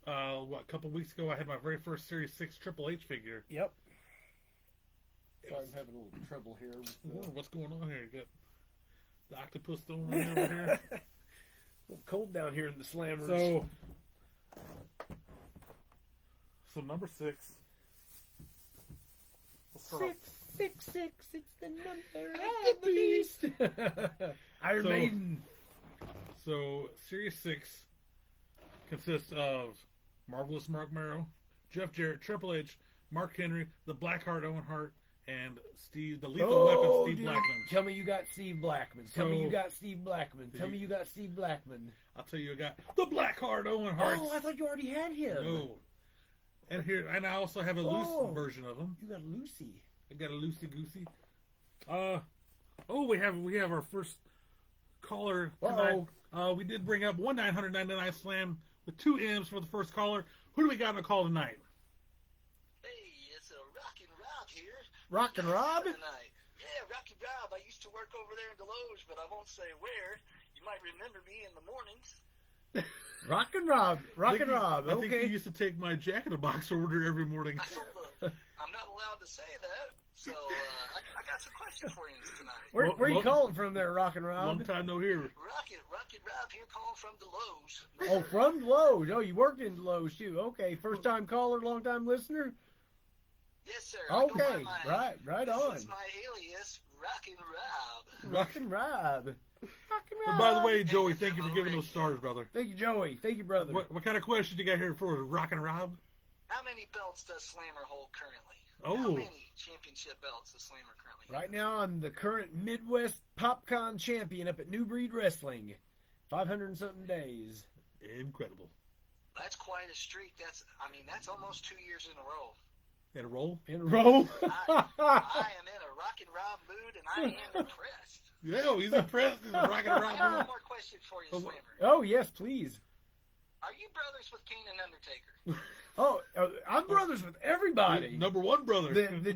A couple weeks ago I had my very first series 6 Triple H figure. Yep. Sorry, I'm having a little trouble here. What's going on here? You got the octopus throwing on over here. A little cold down here in the slammers. So number 6. 666. It's the number of the beast. Iron Maiden. So series 6 consists of Marvelous Mark Merrow, Jeff Jarrett, Triple H, Mark Henry, the Blackheart Owen Hart, and the Lethal Weapon Steve Blackman. Tell me you got Steve Blackman. Tell me you got Steve Blackman. Tell me you got Steve Blackman. I'll tell you, I got the Blackheart Owen Hart. Oh, I thought you already had him. No. And I also have a loose version of him. You got Lucy. I got a loosey goosey. We have our first caller tonight. We did bring up 1-999 Slam with 2 M's for the first caller. Who do we got on the call tonight? Hey, it's Rockin' Rob here. Rockin' Rob? Tonight. Yeah, Rockin' Rob. I used to work over there in Deloge, but I won't say where. You might remember me in the mornings. Rockin' Rob. Rockin' Rob. I think you used to take my Jack in the Box order every morning. I'm not allowed to say that. So I got some questions for you tonight. Where you calling from there, Rockin' Rob? Long time no hear. Rockin' Rob here, calling from Deloge. Oh, from Deloge. Oh, you worked in Deloge too. Okay, first time caller, long time listener. Yes, sir. Okay, right on. This is my alias, Rockin' Rob. Rockin' Rob. Rockin' Rob. And by the way, Joey, thank you for giving those stars, brother. Thank you, Joey. Thank you, brother. What kind of question you got here for Rockin' Rob? How many belts does Slammer hold currently? Oh. How many championship belts does Slammer currently hold? Right now, I'm the current Midwest PopCon champion up at New Breed Wrestling. 500 and something days. Incredible. That's quite a streak. That's almost 2 years in a row. In a roll? In a row? I am in a Rockin' Rob mood, and I am impressed. Yeah, he's impressed. He's a Rockin' Rob I got mood. one more question for you, Slammer. Oh, yes, please. Are you brothers with Kane and Undertaker? Oh, I'm brothers with everybody. Number one brother. The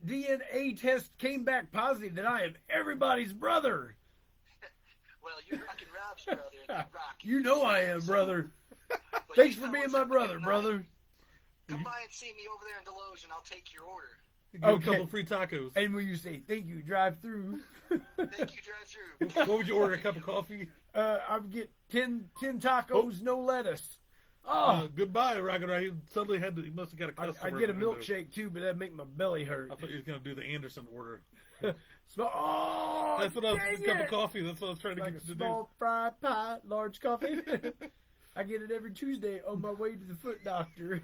DNA test came back positive that I am everybody's brother. Well, you're Rockin' Rob's brother, and you're Rocky. You know I am, brother. But Thanks you for know being what's my up brother, tonight? brother. Come by and see me over there in Deloge, and I'll take your order. Give a couple free tacos. And when you say thank you, drive through. Thank you, drive through. What would you order? A cup of coffee? I would get 10 tacos, no lettuce. Oh, Goodbye, Rocket. He suddenly he must have got a customer. I'd get a milkshake too, but that'd make my belly hurt. I thought he was going to do the Anderson order. Oh, That's what I was. dang A cup it. of coffee. That's what I was trying to Like get a you to small fried pie, large coffee. I get it every Tuesday on my way to the foot doctor.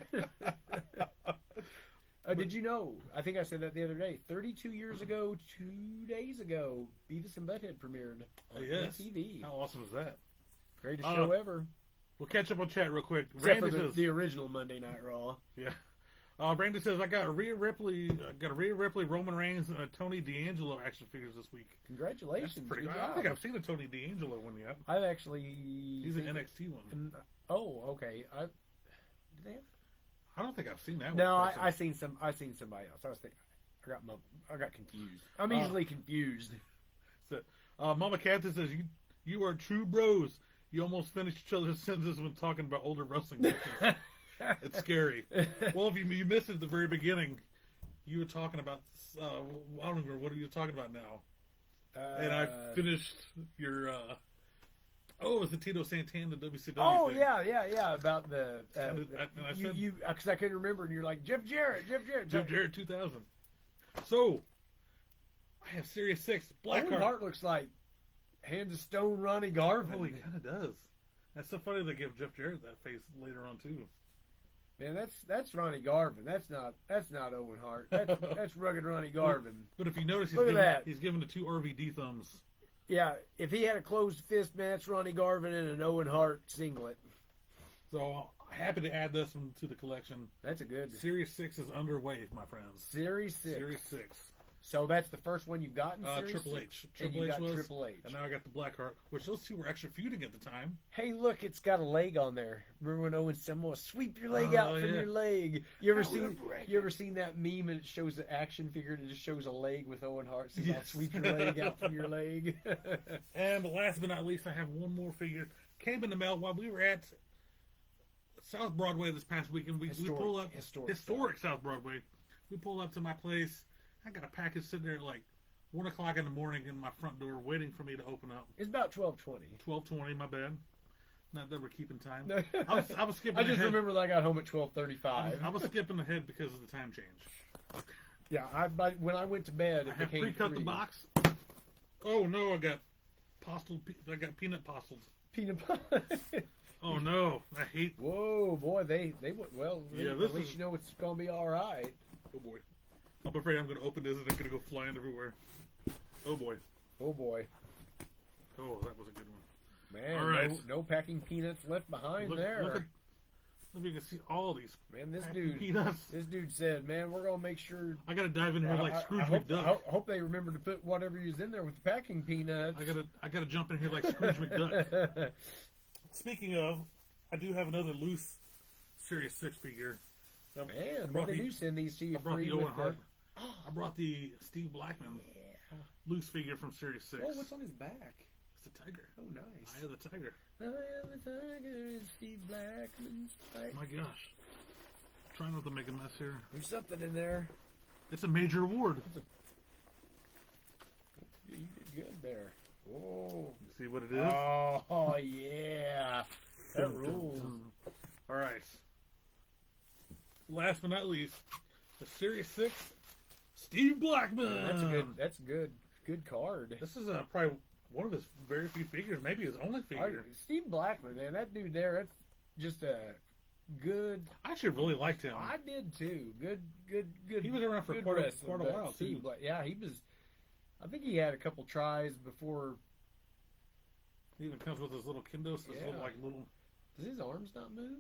Did you know? I think I said that the other day. 32 years ago, 2 days ago, Beavis and Butthead premiered on TV. do. How awesome is that? Greatest show ever. We'll catch up on chat real quick. Except Randy for says, the original Monday Night Raw. yeah. Randy says, I got a Rhea Ripley, Roman Reigns, and a Tony D'Angelo action figures this week. Congratulations. That's pretty Good good. I job. don't think I've seen a Tony D'Angelo one yet. I've actually. He's an NXT one. Oh, okay. Did they have? I don't think I've seen that No, one. I seen somebody else. I was thinking. I got confused. I'm easily confused. So, Mama Catherine says, you are true bros. You almost finished each other's sentences when talking about older wrestling matches. It's scary. Well, if you missed it at the very beginning, you were talking about, I don't remember, what are you talking about now? And I finished your, it's the Tito Santana, the WCW Oh, thing. yeah, about the, And I said, because I couldn't remember, and you're like, Jeff Jarrett. Jeff Jarrett 2000. So, I have Series 6, Owen Blackheart. Hart looks like Hand of Stone Ronnie Garvin. Oh, he kind of does. That's so funny they give Jeff Jarrett that face later on, too. Man, that's Ronnie Garvin. That's not Owen Hart. That's rugged Ronnie Garvin. But if you notice, he's given the two RVD thumbs. Yeah, if he had a closed fist match, Ronnie Garvin and an Owen Hart singlet. So happy to add this one to the collection. That's a good Series 6 is underway, my friends. Series 6. Series 6. So that's the first one you've gotten. Series Triple 6? H. And Triple you H got was. Triple H. And now I got the Blackheart, which those two were actually feuding at the time. Hey, look, it's got a leg on there. Remember when Owen Samoa sweep your leg out from yeah. your leg? You ever seen that meme and it shows the action figure and it just shows a leg with Owen Hart? So Yes. sweep your leg out from your leg. And last but not least, I have one more figure. Came in the mail while we were at South Broadway this past weekend. We pull up historic South Broadway. We pull up to my place. I got a package sitting there at like 1 o'clock in the morning in my front door, waiting for me to open up. It's about 12:20. 12:20, my bad. Not that we're keeping time. No. I was skipping. I just ahead. remember that I got home at 12:35. I was skipping ahead because of the time change. Yeah, when I went to bed, it I have became pre-cut 3. the box. Oh no, I got peanut postals. Peanut butter. Oh no, I hate. Whoa, boy, they well. Yeah, at this least is- you know it's gonna be all right. Oh boy, I'm afraid I'm going to open this and it's going to go flying everywhere. Oh boy. Oh boy, Oh, that was a good one. man, All right. no packing peanuts left behind there. Look if you can see all these. Man, this packing dude, peanuts. this dude said, "Man, we're gonna make sure." I got to dive in here like Scrooge I McDuck. hope they remember to put whatever is in there with the packing peanuts. I got to jump in here like Scrooge McDuck. Speaking of, I do have another loose Series 6 figure. Man, what they do send these to you I brought free the Owen with Hart. I brought the Steve Blackman loose figure from Series 6. Oh, what's on his back? It's a tiger. Oh, nice. Eye of the tiger. I am the tiger, it's Steve Blackman's tiger. My gosh. Try not to make a mess here. There's something in there. It's a major award. You did good there. Oh. See what it is? Oh, yeah. That rules. All right. Last but not least, the Series 6, Steve Blackman. That's good card. This is probably one of his very few figures, maybe his only figure. Steve Blackman, man, that dude there, that's just a good. I actually really liked him. I did too. Good. He was around for good quite a wrestling, while, but Steve too. Yeah, he was. I think he had a couple tries before. He even comes with his little kendo, this Yeah. little. Does his arms not move?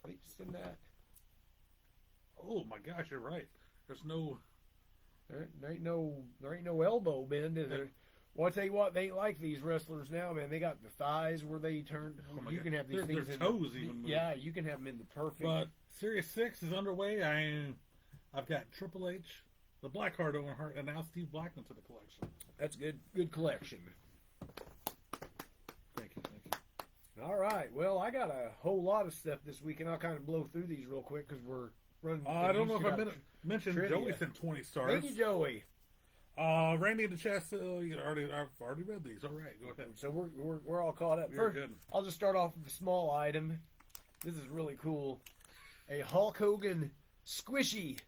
They just in that. Oh my gosh, you're right. There's no. There ain't no elbow bend, is there? Well, I tell you what, they ain't like these wrestlers now, man. They got the thighs where they turn. Oh my You God. can have these Their things. toes even move. Yeah, you can have them in the perfect. But Series 6 is underway. I've got Triple H, the Blackheart, Owen Hart, and now Steve Blackman to the collection. That's good. Good collection. Thank you. All right. Well, I got a whole lot of stuff this week, and I'll kind of blow through these real quick because we're run. I don't know if I got mentioned trivia. Joey sent 20 stars. Thank you, Joey. Randy in the chat said, I've already read these. All right, go ahead. So we're all caught up. You're First, good. I'll just start off with a small item. This is really cool. A Hulk Hogan squishy.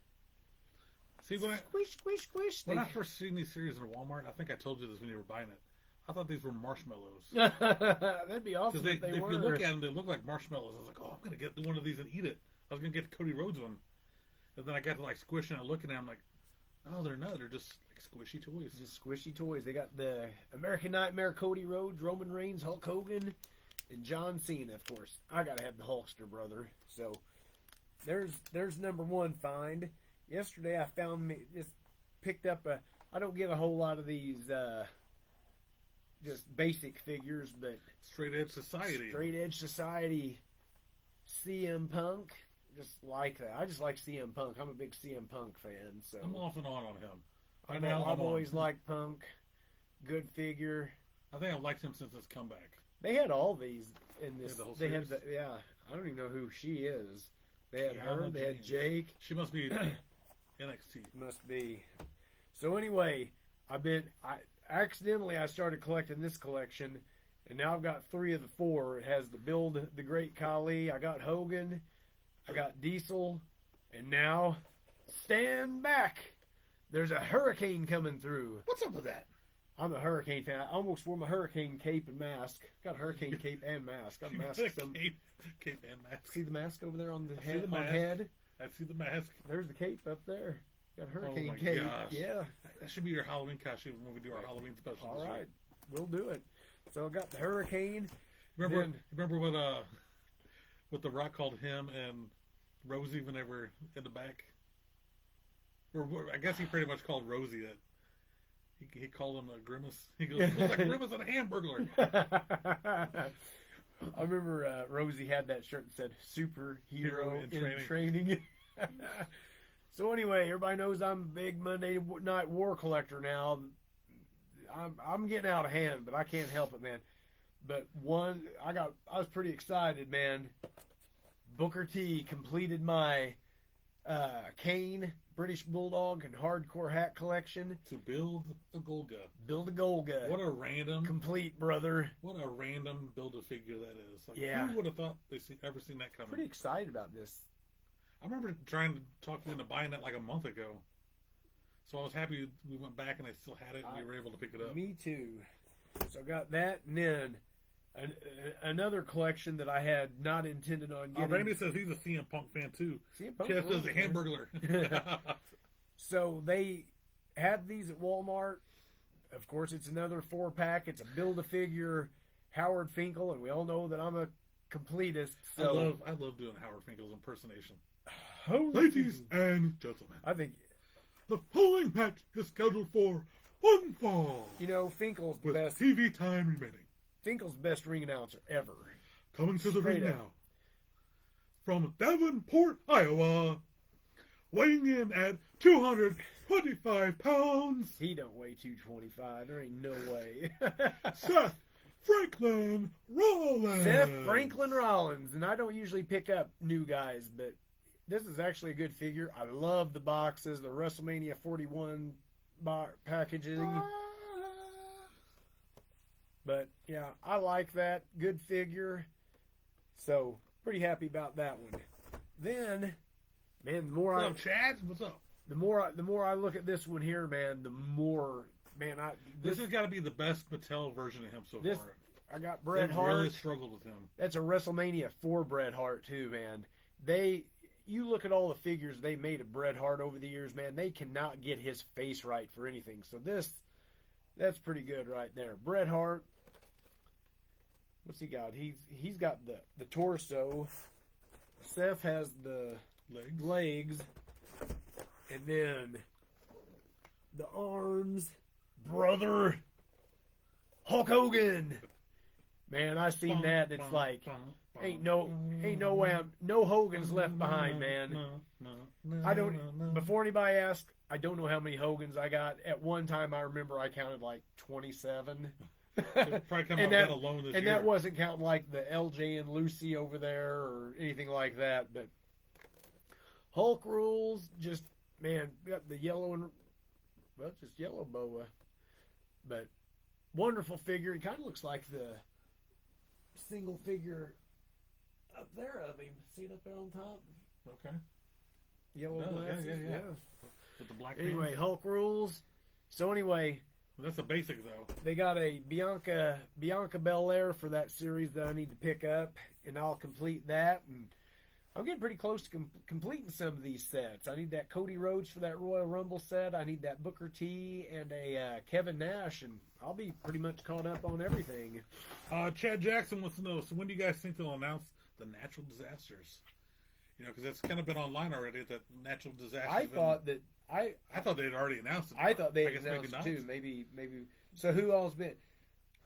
See, when Squish. I first seen these series in Walmart, I think I told you this when you were buying it. I thought these were marshmallows. That'd be awesome Because if they if were. you look at them, they look like marshmallows. I was like, oh, I'm going to get one of these and eat it. I was going to get the Cody Rhodes one. And then I got to like squishing and looking at them, like, oh, they're not. They're just like squishy toys. Just squishy toys. They got the American Nightmare, Cody Rhodes, Roman Reigns, Hulk Hogan, and John Cena, of course. I gotta have the Hulkster brother. So there's number one find. Yesterday I just picked up I don't get a whole lot of these just basic figures, but Straight Edge Society. Straight Edge Society CM Punk. Just like that. I just like CM Punk. I'm a big CM Punk fan. So I'm off and on him. I've always liked Punk. Good figure. I think I've liked him since his comeback. They had all these in this. Yeah, the whole They had series. I don't even know who she is. They had Yeah, I her. know They had Jane. Jake. She must be NXT. Must be. So anyway, I accidentally I started collecting this collection, and now I've got 3 of the 4. It has the Build the Great Khali. I got Hogan. I got Diesel, and now stand back. There's a hurricane coming through. What's up with that? I'm a hurricane fan. I almost wore my hurricane cape and mask. Got a hurricane cape and mask. I'm masked. Cape and mask. See the mask over there on the see head? the On mask. head? I see the mask. There's the cape up there. Got a hurricane Oh my cape. gosh. Yeah. That should be your Halloween costume when we do our Halloween special. All this right. year. We'll do it. So I got the hurricane. Remember Then- what The Rock called him and Rosie when they were in the back? Or I guess he pretty much called Rosie that. He called him a grimace. He goes, it looks like Grimace and a Hamburglar. I remember Rosie had that shirt that said "Superhero Hero in in Training." So anyway, everybody knows I'm a big Monday Night War collector now. I'm getting out of hand, but I can't help it, man. But I was pretty excited, man. Booker T completed my Kane, British Bulldog, and Hardcore hat collection. To build a Golga. Build a Golga. What a random, Complete, brother. what a random build-a-figure that is. Like, Yeah. who would have thought ever seen that coming? Pretty excited about this. I remember trying to talk you into buying that like a month ago. So I was happy we went back and they still had it and we were able to pick it up. Me too. So I got that, and then another collection that I had not intended on getting. Randy says he's a CM Punk fan too. CM Punk Chess rules, is a man. Hamburglar. So they had these at Walmart. Of course, it's another 4-pack. It's a Build-A-Figure Howard Finkel, and we all know that I'm a completist. So I love doing Howard Finkel's impersonation. Ladies, and gentlemen, I think, the following match is scheduled for one fall Finkel's with best. TV time remaining. Finkel's best ring announcer ever. Coming to the Straight ring up. now from Davenport, Iowa, weighing in at 225 pounds, He don't weigh 225. There ain't no way. Seth Franklin Rollins. Seth Franklin Rollins, and I don't usually pick up new guys, but this is actually a good figure. I love the boxes, the WrestleMania 41 packaging. But yeah, I like that. Good figure. So pretty happy about that one. Then, man, What's up, Chad? What's up? the more I look at this one here, man, the more, man, This has got to be the best Mattel version of him so this- far. I got Bret They've Hart. really struggled with him. That's a WrestleMania 4 Bret Hart too, man. You look at all the figures they made of Bret Hart over the years, man. They cannot get his face right for anything. So that's pretty good right there. Bret Hart. What's he got? He's got the torso. Seth has the legs, and then the arms. Brother Hulk Hogan. Man, I seen that. It's like ain't no way no Hogan's left behind, man. I don't. Before anybody asks, I don't know how many Hogans I got. At one time, I remember I counted like 27. Probably come out and that alone this year. that wasn't counting like the LJ and Lucy over there or anything like that. But Hulk rules. Just man, got the yellow and just yellow boa, but wonderful figure. It kind of looks like the single figure up there of him. See it up there on top? Okay. Yellow No, glasses. yeah. With the black Anyway, pants. Hulk rules. So anyway, That's a basic though. they got a Bianca Belair for that series that I need to pick up, and I'll complete that. And I'm getting pretty close to completing some of these sets. I need that Cody Rhodes for that Royal Rumble set. I need that Booker T and a Kevin Nash, and I'll be pretty much caught up on everything. Chad Jackson wants to know, so when do you guys think they'll announce the natural disasters? You know, because it's kind of been online already, that natural disasters. I thought they'd already announced it. I thought they I had guess announced maybe it not. too. Maybe. So who all's been?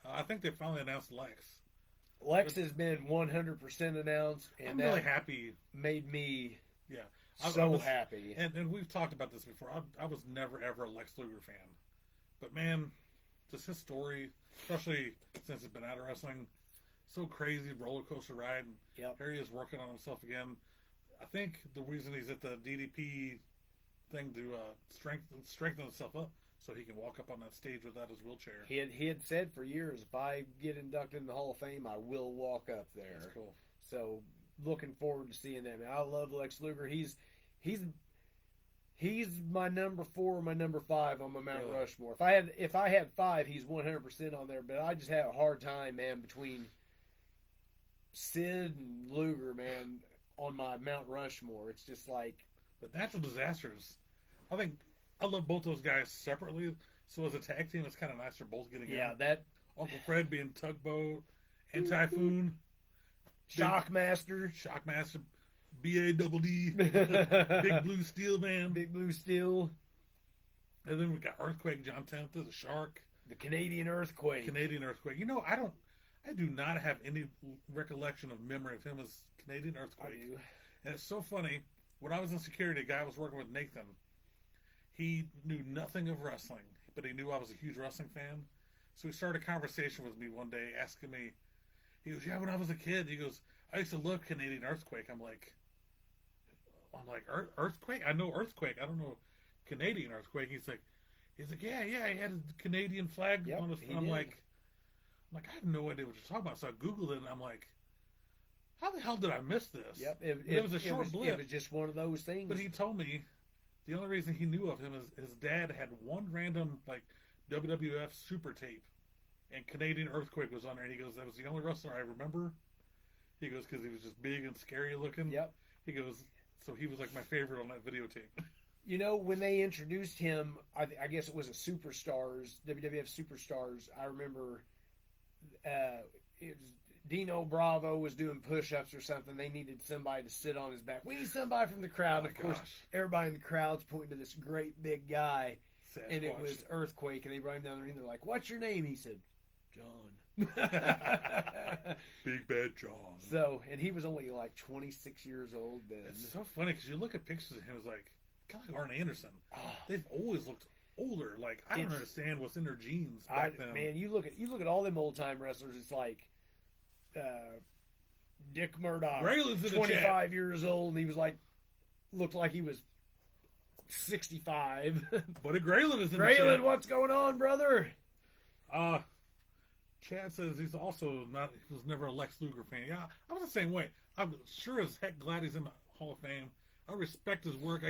I think they finally announced Lex. Lex has been 100% announced, and I'm that really happy. made me Yeah. so was happy. And we've talked about this before. I was never, ever a Lex Luger fan. But, man, just his story, especially since he's been out of wrestling, so crazy, roller coaster ride. And Yep. here he is working on himself again. I think the reason he's at the DDP thing to strengthen himself up so he can walk up on that stage without his wheelchair. He had said for years, if I get inducted in the Hall of Fame, I will walk up there. That's cool. So looking forward to seeing that. Man, I love Lex Luger. He's my number 4, my number 5 on my Mount Really? Rushmore. If I had 5, he's 100% on there. But I just have a hard time, man, between Sid and Luger, man, on my Mount Rushmore. It's just like, But natural disasters, I love both those guys separately. So as a tag team, it's kind of nice they're both getting yeah, in. that Uncle Fred being Tugboat and Typhoon, Shockmaster, Shockmaster, B.A.double-D, Big Blue Steel Man. Big Blue Steel, And then we got Earthquake, John Tenta, the Shark, the Canadian Earthquake. Canadian Earthquake. You know, I do not have any recollection of memory of him as Canadian I Earthquake. do. And it's so funny. When I was in security, a guy I was working with, Nathan, he knew nothing of wrestling, but he knew I was a huge wrestling fan. So he started a conversation with me one day, asking me, he goes, yeah, when I was a kid, he goes, I used to love Canadian Earthquake. I'm like, Earthquake? I know Earthquake. I don't know Canadian Earthquake. He's like, yeah, he had a Canadian flag Yep, on his. he I'm did. like, I have no idea what you're talking about. So I Googled it, and I'm like, how the hell did I miss this? Yep, It was a short blip. It was just one of those things. But he told me the only reason he knew of him is his dad had one random WWF super tape, and Canadian Earthquake was on there. And he goes, that was the only wrestler I remember. He goes, because he was just big and scary looking. Yep. He goes, so he was like my favorite on that videotape. You know, when they introduced him, I guess it was a Superstars, WWF Superstars. I remember it was Dino Bravo was doing push-ups or something. They needed somebody to sit on his back. We need somebody from the crowd. Oh, Of course, gosh. everybody in the crowd's pointing to this great big guy, Sasquatch. and it was Earthquake. And they brought him down there, and they're like, "What's your name?" He said, "John." Big Bad John. So, and he was only like 26 years old then. It's so funny because you look at pictures of him, it's like kind of like Arn Anderson. Ah, They've always looked older. Like I don't It's- understand what's in their genes back then. man, you look at all them old time wrestlers. It's like Dick Murdoch, Raylan's in the 25 years old, and he was looked like he was 65. But Graylin is in the Raylan, chat. what's going on, brother? Chad says he's also he was never a Lex Luger fan. Yeah, I was the same way. I'm sure as heck glad he's in the Hall of Fame. I respect his work.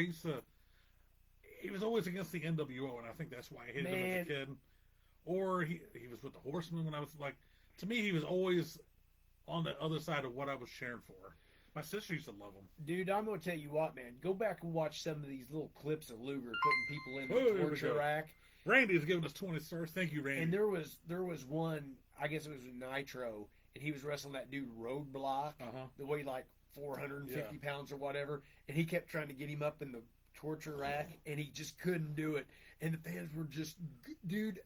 He was always against the NWO, and I think that's why I hated him as a Man. kid. Or he was with the Horsemen when I was like, to me, he was always on the other side of what I was cheering for. My sister used to love him. Dude, I'm gonna tell you what, man. Go back and watch some of these little clips of Luger putting people in Oh, the here we torture go. rack. Randy has given us 20 stars. Thank you, Randy. And there was one, I guess it was Nitro, and he was wrestling that dude Roadblock, Uh-huh. the weighed like 450 pounds or whatever, and he kept trying to get him up in the torture rack, and he just couldn't do it. And the fans were just, dude,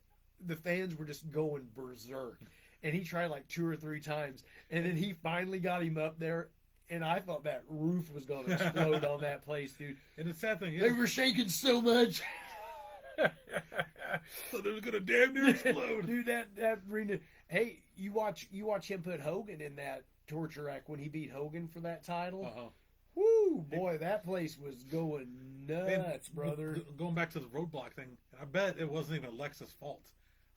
the fans were just going berserk. And he tried like 2 or 3 times, and then he finally got him up there, and I thought that roof was going to explode on that place, dude. And the sad thing They is, were shaking so much. so they was going to damn near explode. Dude, that arena. Hey, you watch him put Hogan in that torture rack when he beat Hogan for that title. Uh-huh. Woo, boy, that place was going nuts, brother. Going back to the roadblock thing, I bet it wasn't even Lex's fault.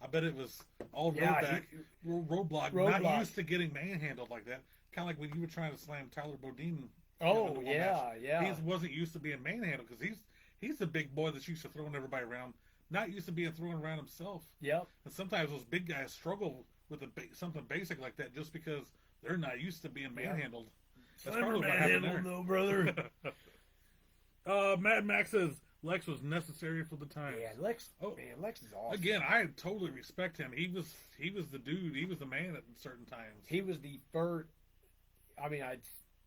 I bet it was all roadblock, not used to getting manhandled like that. Kind of like when you were trying to slam Tyler Bodine. Oh, yeah. He wasn't used to being manhandled because he's the big boy that's used to throwing everybody around, not used to being thrown around himself. Yep. And sometimes those big guys struggle with something basic like that just because they're not used to being manhandled. That's probably what happened there. No, brother. Mad Max says Lex was necessary for the times. Yeah, Lex. Oh man, Lex is awesome. Again, I totally respect him. He was the dude. He was the man at certain times. He was the first. I mean, I'd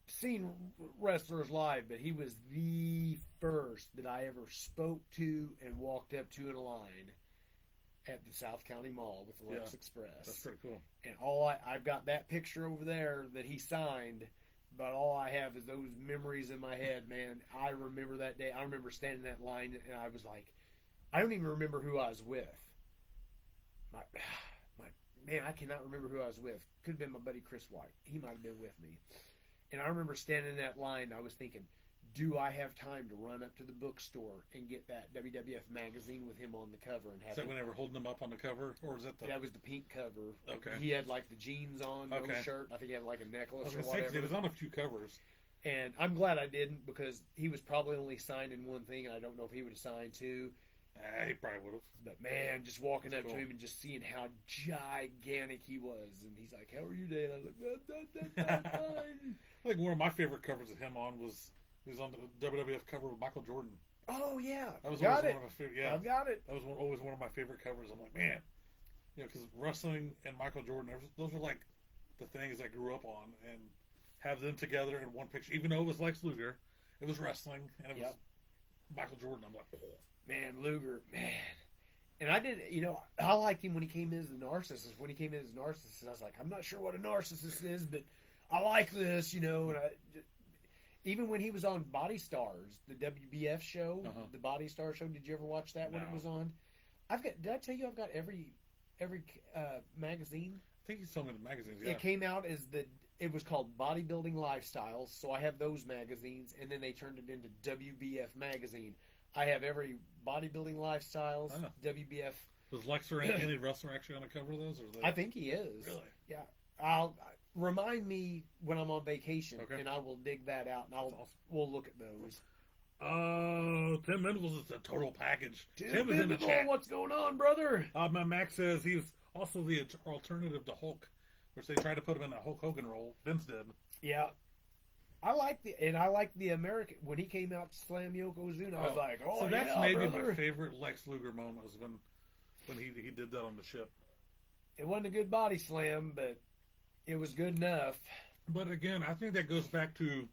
seen wrestlers live, but he was the first that I ever spoke to and walked up to in a line at the South County Mall with the Lex Express. That's pretty cool. And I've got that picture over there that he signed. But all I have is those memories in my head, man. I remember that day. I remember standing in that line, and I was like, I don't even remember who I was with. Man, I cannot remember who I was with. Could have been my buddy Chris White. He might have been with me. And I remember standing in that line, and I was thinking, do I have time to run up to the bookstore and get that WWF magazine with him on the cover and have? Is that when they were holding him up on the cover, or was that the? That was the pink cover. Okay. He had like the jeans on, no shirt. I think he had like a necklace or whatever. He was on a few covers. And I'm glad I didn't because he was probably only signed in one thing, and I don't know if he would have signed two. He probably would have. But man, just walking up to him and just seeing how gigantic he was, and he's like, "How are you, Dad?" I was like, fine. I think one of my favorite covers of him was on the WWF cover with Michael Jordan. Oh yeah, that was got always it. One of my favorite. Yeah, I've got it. That was always one of my favorite covers. I'm like, man, because wrestling and Michael Jordan, those are like the things I grew up on, and have them together in one picture. Even though it was Lex Luger, it was wrestling, and it was Michael Jordan. I'm like, oh. Man, Luger, man. And I did, I liked him when he came in as the narcissist. When he came in as a narcissist, I was like, I'm not sure what a narcissist is, but I like this, And even when he was on Body Stars, the WBF show, the Body Star show, did you ever watch that when it was on? Did I tell you I've got every magazine? I think he's told me the magazines, yeah. It came out as it was called Bodybuilding Lifestyles, so I have those magazines, and then they turned it into WBF magazine. I have every Bodybuilding Lifestyles, WBF. Was Lexer any wrestler actually on the cover of those? I think he is. Really? Yeah. Remind me when I'm on vacation, and I will dig that out, and we'll look at those. Tim Mendel's is a total package. Tim is in the chat. What's going on, brother? My Max says he was also the alternative to Hulk, which they tried to put him in that Hulk Hogan role. Vince did. Yeah. I like the American when he came out to slam Yokozuna. I was like, oh, so that's maybe my favorite Lex Luger moment was when he did that on the ship. It wasn't a good body slam, but it was good enough. But again, I think that goes back to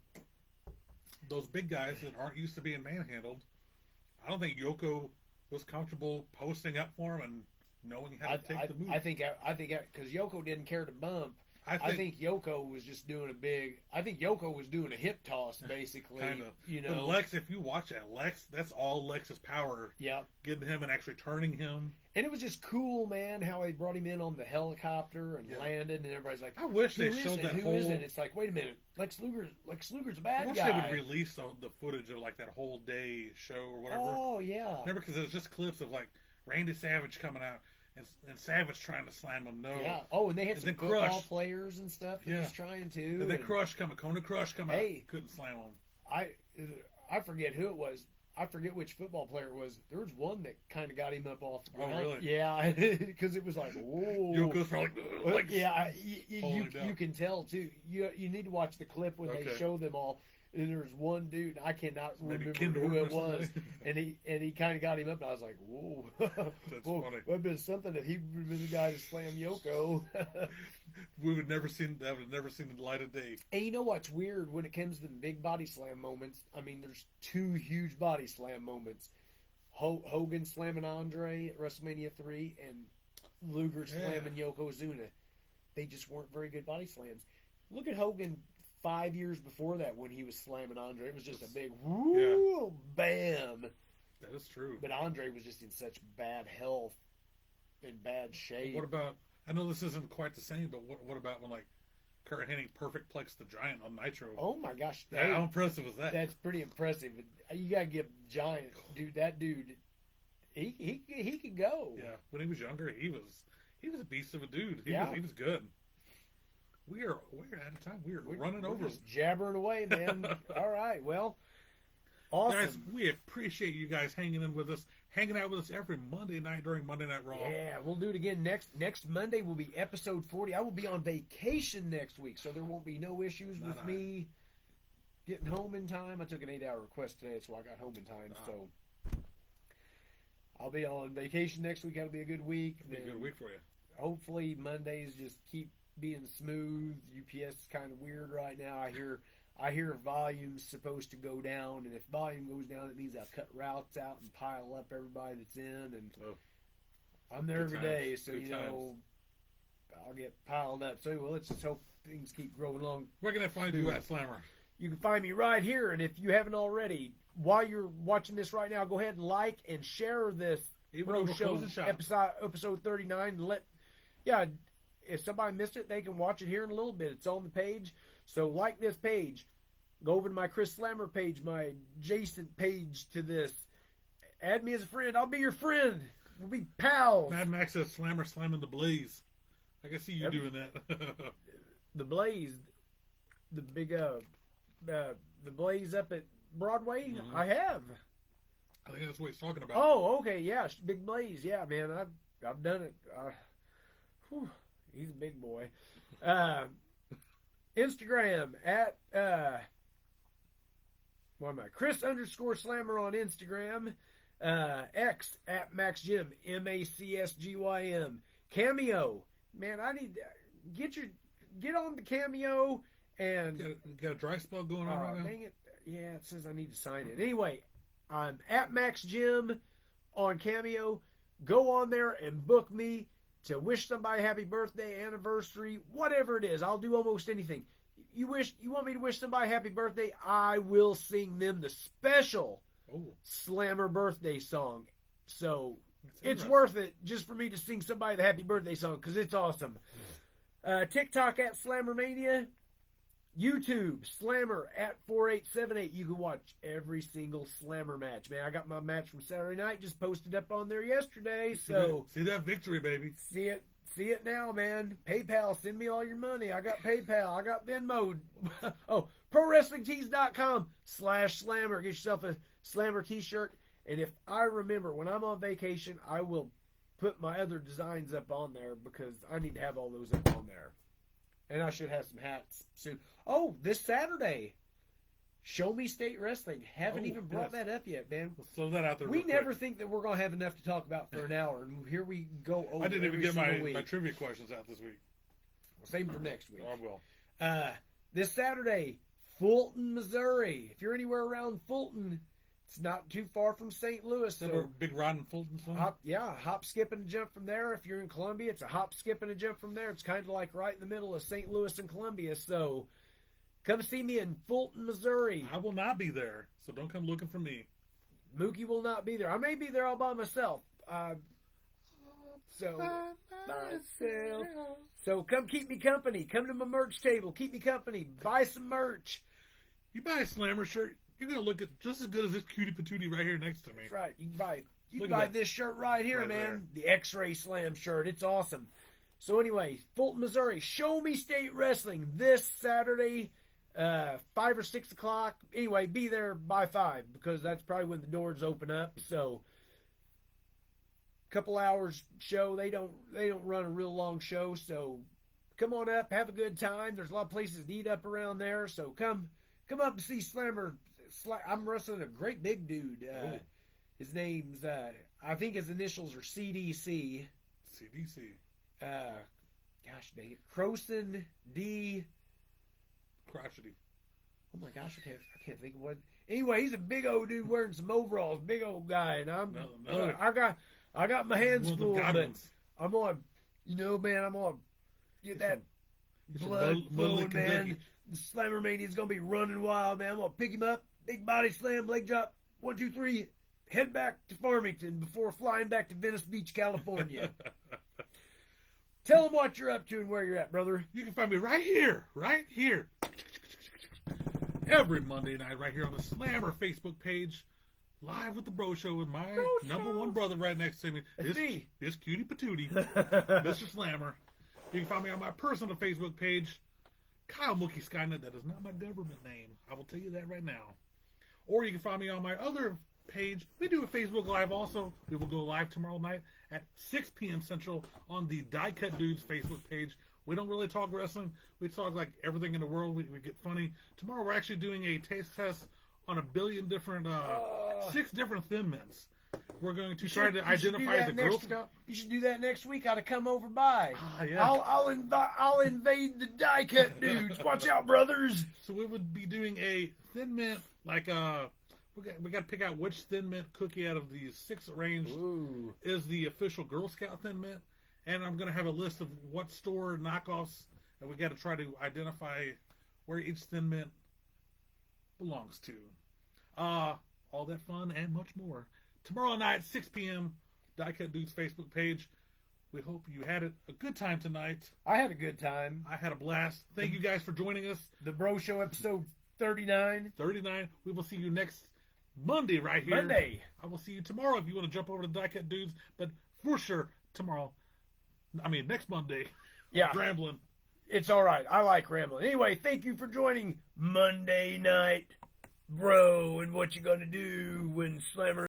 those big guys that aren't used to being manhandled. I don't think Yoko was comfortable posting up for him and knowing how to take the move. I think because Yoko didn't care to bump. I think Yoko was just doing Yoko was doing a hip toss, basically. Kind of. But Lex, if you watch that, that's all Lex's power. Yeah. Getting him and actually turning him. And it was just cool, man, how they brought him in on the helicopter and landed, and everybody's like, I wish they showed that whole... It's like, wait a minute, Lex Luger's a bad guy. I wish they would release the footage of, like, that whole day show or whatever. Oh, yeah. Remember, because it was just clips of, like, Randy Savage coming out. And Savage trying to slam him. No. Yeah. Oh, and they had some football players and stuff. He was trying to. And then Kona Crush come out. Couldn't slam him. I forget who it was. I forget which football player it was. There was one that kind of got him up off the ground. Oh, really? Yeah, because it was like, whoa. Yoko's probably like yeah, you can tell too. You need to watch the clip when they show them all. And there's one dude, I cannot remember who it was, and he kind of got him up, and I was like, whoa. That's funny. Would have been something if he would have been the guy to slam Yoko. That would have never seen the light of day. And you know what's weird when it comes to the big body slam moments? I mean, there's two huge body slam moments. Hogan slamming Andre at WrestleMania 3 and Luger slamming Yokozuna. They just weren't very good body slams. Look at Hogan 5 years before that when he was slamming Andre. It was just a big whoo, bam. That is true. But Andre was just in such bad health, in bad shape. What about, I know this isn't quite the same, but what about when, like, Kurt Hennig perfect plex the Giant on Nitro. Oh my gosh, How impressive was that? That's pretty impressive. You gotta give Giant, dude. That dude, he could go. Yeah, when he was younger, he was a beast of a dude. He was good. We're out of time. We're running over. Just jabbering away, man. All right, well, awesome. Guys, we appreciate you guys hanging out with us every Monday night during Monday Night Raw. Yeah, we'll do it again next Monday. Will be episode 40. I will be on vacation next week, so there won't be no issues with me getting home in time. I took an 8-hour request today, so I got home in time. So I'll be on vacation next week. That'll be a good week. It'll be a good week for you. Hopefully Mondays just keep being smooth. UPS is kind of weird right now. I hear volume's supposed to go down, and if volume goes down, it means I'll cut routes out and pile up everybody that's in. And I'm there every day, so I'll get piled up. So let's just hope things keep growing along. Where can I find you at, Slammer? You can find me right here, and if you haven't already, while you're watching this right now, go ahead and like and share this Bro Show episode 39. If somebody missed it, they can watch it here in a little bit. It's on the page. So like this page. Go over to my Chris Slammer page, my adjacent page to this. Add me as a friend. I'll be your friend. We'll be pals. Mad Max says Slammer slamming the Blaze. I can see you doing that. The Blaze, the big the Blaze up at Broadway. Mm-hmm. I have. I think that's what he's talking about. Oh, okay, yeah, Big Blaze. Yeah, man, I've done it. He's a big boy. Instagram at Chris_Slammer on Instagram. X at MaxGym, MaxGym. Cameo, man, I need to get on the Cameo and got a dry spell going on right now. Dang it! Yeah, it says I need to sign it. Anyway, I'm at MaxGym on Cameo. Go on there and book me to wish somebody happy birthday, anniversary, whatever it is. I'll do almost anything. You want me to wish somebody happy birthday? I will sing them the special Slammer birthday song. So it's worth it just for me to sing somebody the happy birthday song because it's awesome. TikTok at Slammermania. YouTube, Slammer at 4878. You can watch every single Slammer match. Man, I got my match from Saturday night just posted up on there yesterday. So see that victory, baby. See it now, man. PayPal, send me all your money. I got PayPal. I got Venmo. ProWrestlingTees.com/Slammer. Get yourself a Slammer t-shirt. And if I remember, when I'm on vacation, I will put my other designs up on there because I need to have all those up on there. And I should have some hats soon. Oh, this Saturday, Show Me State Wrestling. Haven't even brought that up yet, man. Let's throw that out there. We never think that we're going to have enough to talk about for an hour, and here we go. Over I didn't even get my trivia questions out this week. Same for next week. I will. This Saturday, Fulton, Missouri. If you're anywhere around Fulton, it's not too far from St. Louis. So big Rod and Fulton song? Hop, skip, and a jump from there. If you're in Columbia, it's a hop, skip, and a jump from there. It's kind of like right in the middle of St. Louis and Columbia. So come see me in Fulton, Missouri. I will not be there, so don't come looking for me. Mookie will not be there. I may be there all by myself. So come keep me company. Come to my merch table. Keep me company. Buy some merch. You buy a Slammer shirt, you're going to look at just as good as this cutie patootie right here next to me. That's right. You can buy this shirt right here, man. There. The X-Ray Slam shirt. It's awesome. So anyway, Fulton, Missouri. Show Me State Wrestling this Saturday, 5 or 6 o'clock. Anyway, be there by 5 because that's probably when the doors open up. So couple hours show. They don't run a real long show. So come on up, have a good time. There's a lot of places to eat up around there. So come up and see Slammer. I'm wrestling a great big dude. His name's, I think his initials are CDC. CDC. Gosh dang it. Croson D. Crotchety. Oh my gosh, I can't think of what. Anyway, he's a big old dude wearing some overalls, big old guy, and I got my hands full, but I'm on, man, I'm on get that blood flowing, man. The Slammer Mania's gonna be running wild, man. I'm gonna pick him up, big body slam, leg drop, 1, 2, 3, head back to Farmington before flying back to Venice Beach, California. Tell them what you're up to and where you're at, brother. You can find me right here. Every Monday night, right here on the Slammer Facebook page, live with the Bro Show with my number one brother right next to me. This cutie patootie, Mr. Slammer. You can find me on my personal Facebook page, Kyle Mookie Skynet. That is not my government name. I will tell you that right now. Or you can find me on my other page. We do a Facebook Live also. We will go live tomorrow night at 6 p.m. Central on the Die Cut Dudes Facebook page. We don't really talk wrestling. We talk like everything in the world. We get funny. Tomorrow we're actually doing a taste test on a billion different, 6 different Thin Mints. We're going to try to identify the Girl Scout. You should do that next week. I'd come over by. Yeah. I'll invade the Die Cut Dudes. Watch out, brothers. So we would be doing a Thin Mint, like we got to pick out which Thin Mint cookie out of these 6 arranged is the official Girl Scout Thin Mint, and I'm going to have a list of what store knockoffs, and we got to try to identify where each Thin Mint belongs to. All that fun and much more. Tomorrow night, 6 p.m., Die Cut Dudes Facebook page. We hope you had a good time tonight. I had a good time. I had a blast. Thank you guys for joining us. The Bro Show episode 39. 39. We will see you next Monday right here. Monday. I will see you tomorrow if you want to jump over to Die Cut Dudes. But for sure, next Monday. Yeah. Rambling. It's all right. I like rambling. Anyway, thank you for joining Monday Night Bro and what you gonna do when Slammer